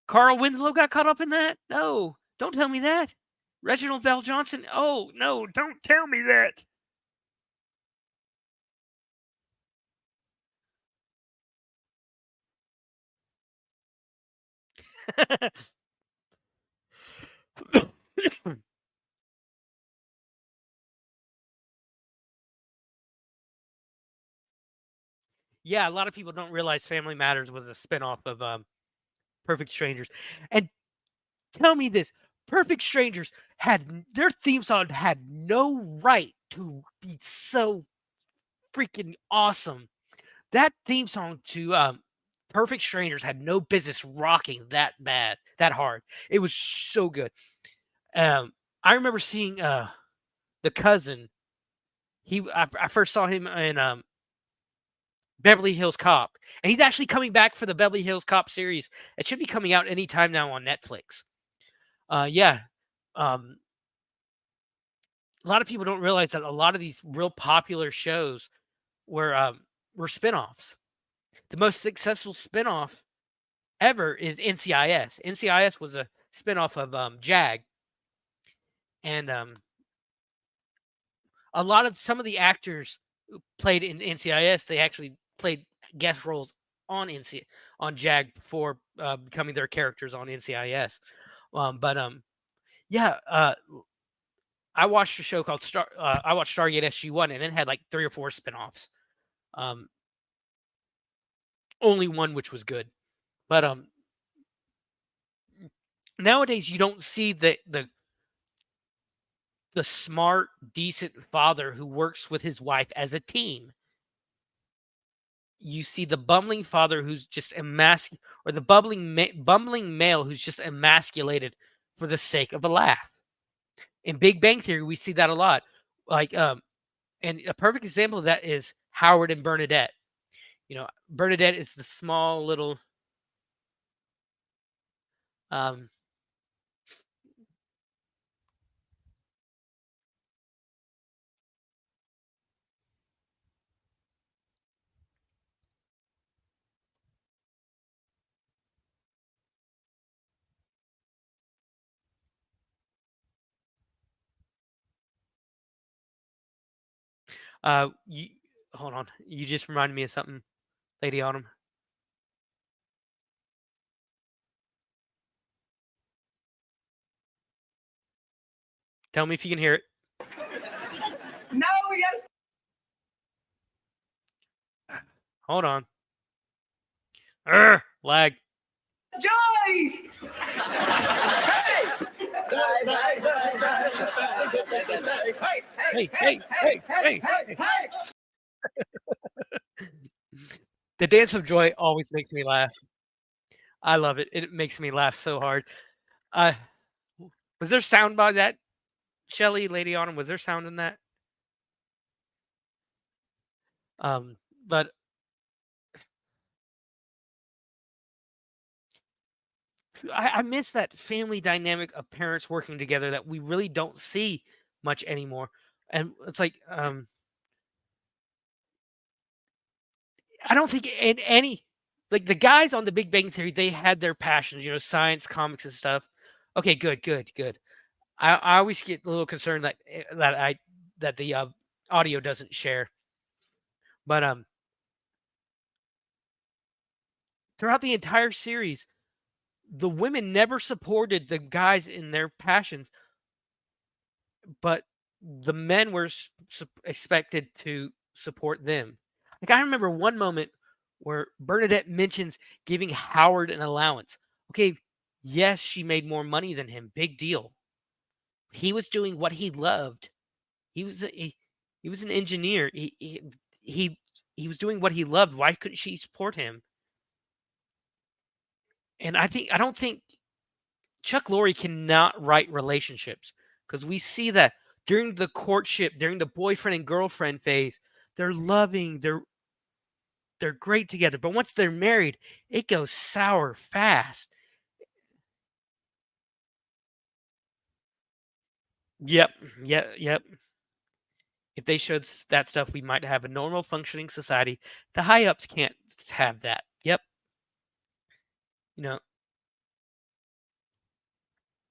Carl Winslow got caught up in that? No, don't tell me that. Reginald Bell Johnson? Oh, no, don't tell me that. Yeah, a lot of people don't realize Family Matters was a spinoff of Perfect Strangers. And tell me this, Perfect Strangers had their theme song had no right to be so freaking awesome. That theme song to Perfect Strangers had no business rocking that bad, that hard. It was so good. Um, I remember seeing the cousin. I first saw him in Beverly Hills Cop, and he's actually coming back for the Beverly Hills Cop series. It should be coming out anytime now on Netflix. Yeah, um, a lot of people don't realize that a lot of these real popular shows were spinoffs. The most successful spinoff ever is NCIS. NCIS was a spinoff of JAG, and a lot of some of the actors who played in NCIS, they actually played guest roles on on JAG before becoming their characters on NCIS. But yeah, I watched a show called I watched Stargate SG-1, and it had like 3 or 4 spinoffs. Um, only one which was good. But nowadays you don't see the smart, decent father who works with his wife as a team. You see the bumbling father who's just or the bumbling male who's just emasculated for the sake of a laugh. In Big Bang Theory, we see that a lot. Like, and a perfect example of that is Howard and Bernadette. Bernadette is the small little um, You hold on. You just reminded me of something, Lady Autumn. Tell me if you can hear it. No, yes. Hold on. Lag. Joy! Hey. The dance of joy always makes me laugh. I love it. It makes me laugh so hard. Uh, was there sound by that, Shelly, Lady Autumn? Was there sound in that? But I miss that family dynamic of parents working together that we really don't see much anymore. And it's like, I don't think in any like the guys on the Big Bang Theory, they had their passions, science, comics, and stuff. Okay, good. I always get a little concerned that the audio doesn't share. But throughout the entire series, the women never supported the guys in their passions, but the men were expected to support them. Like I remember one moment where Bernadette mentions giving Howard an allowance. Okay, yes, she made more money than him. Big deal. He was doing what he loved. He was an engineer. He he was doing what he loved. Why couldn't she support him? And I don't think Chuck Lorre cannot write relationships because we see that during the courtship, during the boyfriend and girlfriend phase, they're loving, they're great together. But once they're married, it goes sour fast. Yep, yep. If they showed that stuff, we might have a normal functioning society. The high ups can't have that. Yep. You know,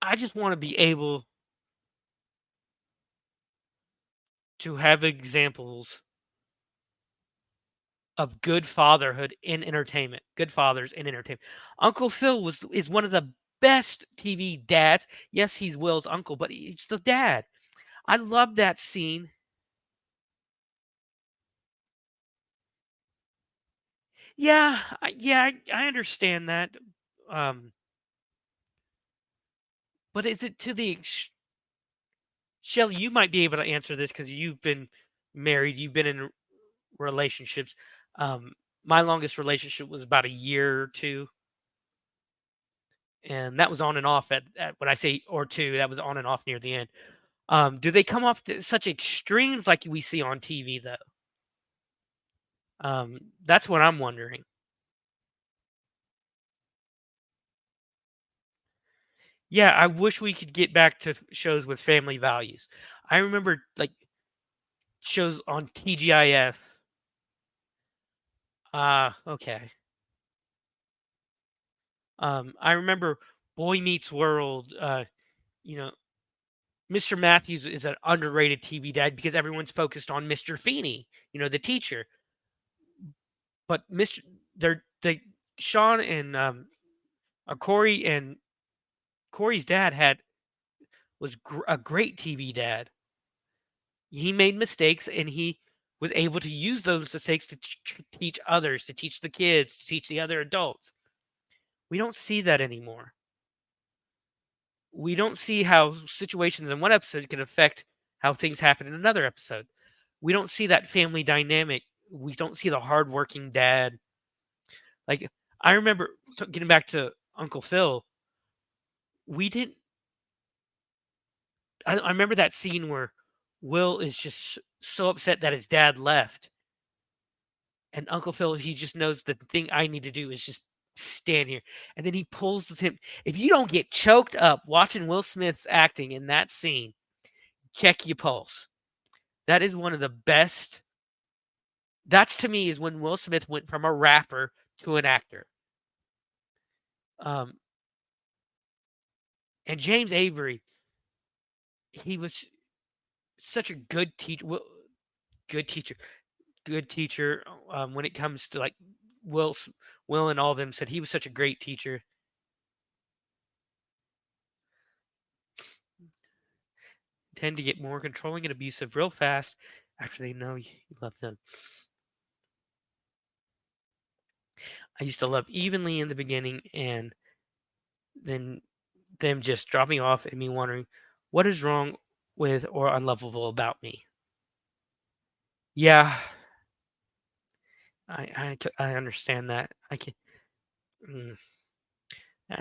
I just want to be able to have examples of good fatherhood in entertainment. Good fathers in entertainment. Uncle Phil is one of the best TV dads. Yes, he's Will's uncle, but he's the dad. I love that scene. Yeah, I understand that. Um, but is it to the Shelly? You might be able to answer this because you've been married. You've been in relationships. Um, my longest relationship was about a year or two, and that was on and off at when I say or two, that was on and off near the end. Do they come off to such extremes like we see on TV though? That's what I'm wondering. Yeah, I wish we could get back to shows with family values. I remember like shows on TGIF. Okay. I remember Boy Meets World. You know, Mr. Matthews is an underrated TV dad because everyone's focused on Mr. Feeney, the teacher. But Mr. They Sean and Corey and Corey's dad was a great TV dad. He made mistakes and he was able to use those mistakes to teach others, to teach the kids, to teach the other adults. We don't see that anymore. We don't see how situations in one episode can affect how things happen in another episode. We don't see that family dynamic. We don't see the hardworking dad. Like I remember getting back to Uncle Phil. We didn't. I remember that scene where Will is just so upset that his dad left, and Uncle Phil he just knows the thing I need to do is just stand here, and then he pulls the tip. If you don't get choked up watching Will Smith's acting in that scene, check your pulse. That is one of the best. That's to me is when Will Smith went from a rapper to an actor. Um, and James Avery, he was such a good teacher, good teacher. Good teacher. When it comes to like Will and all of them said he was such a great teacher. Tend to get more controlling and abusive real fast after they know you love them. I used to love evenly in the beginning and then them just dropping off and me wondering what is wrong with or unlovable about me. Yeah, I understand that. I can. Uh,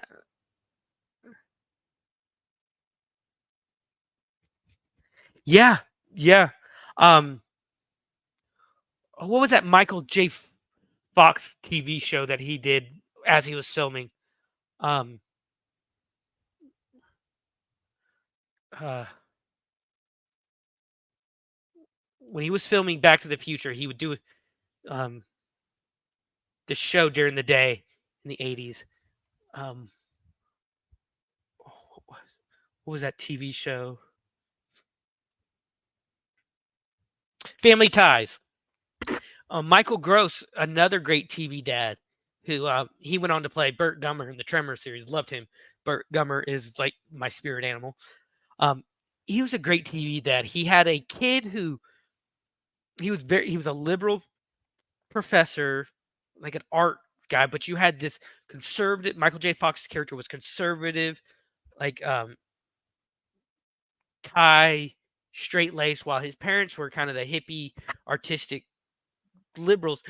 yeah, yeah. Um, what was that Michael J. Fox TV show that he did as he was filming? Um, uh, when he was filming Back to the Future, he would do um the show during the day in the 80s. Um, what was that TV show? Family Ties. Michael Gross, another great TV dad, who he went on to play Burt Gummer in the Tremor series. Loved him. Burt Gummer is like my spirit animal. He was a great TV dad. He had a kid who he was a liberal professor, like an art guy, but you had this conservative. Michael J. Fox's character was conservative, like tie, straight lace, while his parents were kind of the hippie, artistic liberals.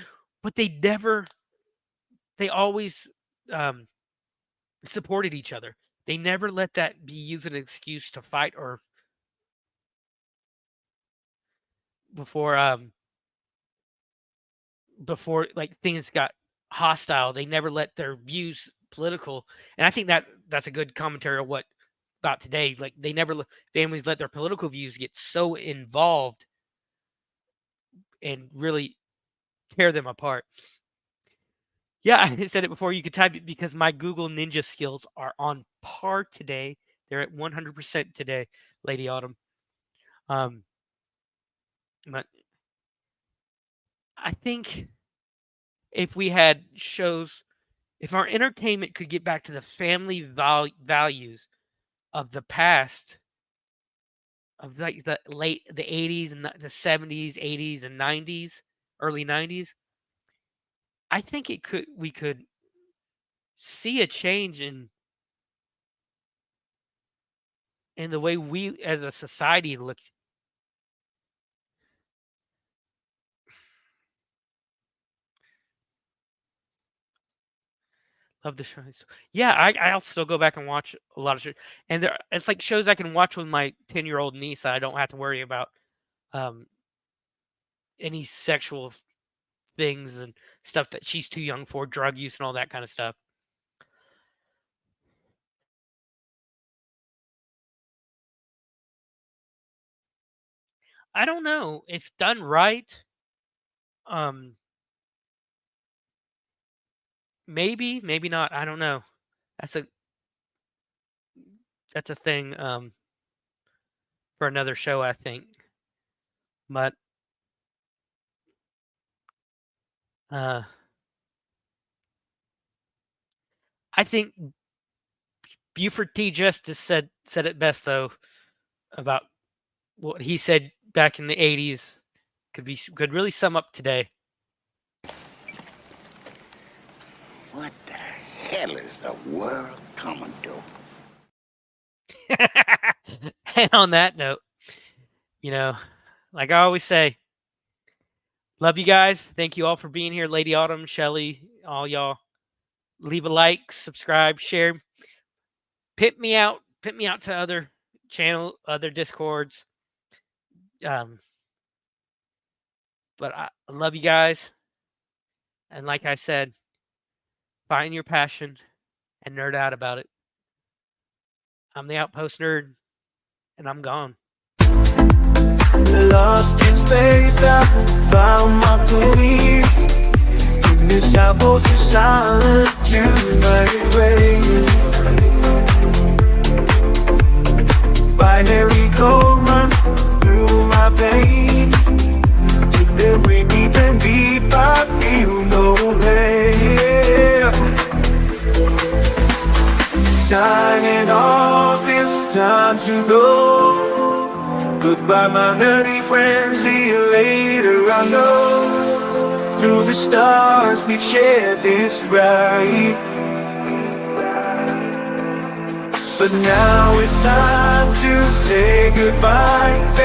But they always supported each other. They never let that be used as an excuse to fight or before like things got hostile. They never let their views political, and I think that's a good commentary of what about today. Like they never families let their political views get so involved and really tear them apart. Yeah, I said it before. You could type it because my Google Ninja skills are on par today. They're at 100% today, Lady Autumn. But I think if we had shows, if our entertainment could get back to the family values of the past, of like the 80s and the 70s, 80s, and 90s, early 90s, I think we could see a change in the way we as a society look. Love the shows. Yeah, I'll still go back and watch a lot of shows, and it's like shows I can watch with my 10-year-old niece. I don't have to worry about any sexual things and stuff that she's too young for, drug use and all that kind of stuff. I don't know if done right. Maybe not. I don't know. That's a thing for another show, I think. But I think Buford T. Justice said it best though about what he said back in the 80s could really sum up today. What the hell is the world coming to? And on that note, like I always say, love you guys. Thank you all for being here. Lady Autumn, Shelly, all y'all. Leave a like, subscribe, share. Pit me out to other channel, other Discords. But I love you guys. And like I said, find your passion and nerd out about it. I'm the Outpost Nerd, and I'm gone. Lost in space, I found my police. In this outpost of solitude, my way. Binary code runs through my veins. signing off, it's time to go. Goodbye, my nerdy friends, see you later. I know through the stars we've shared this ride, but now it's time to say goodbye.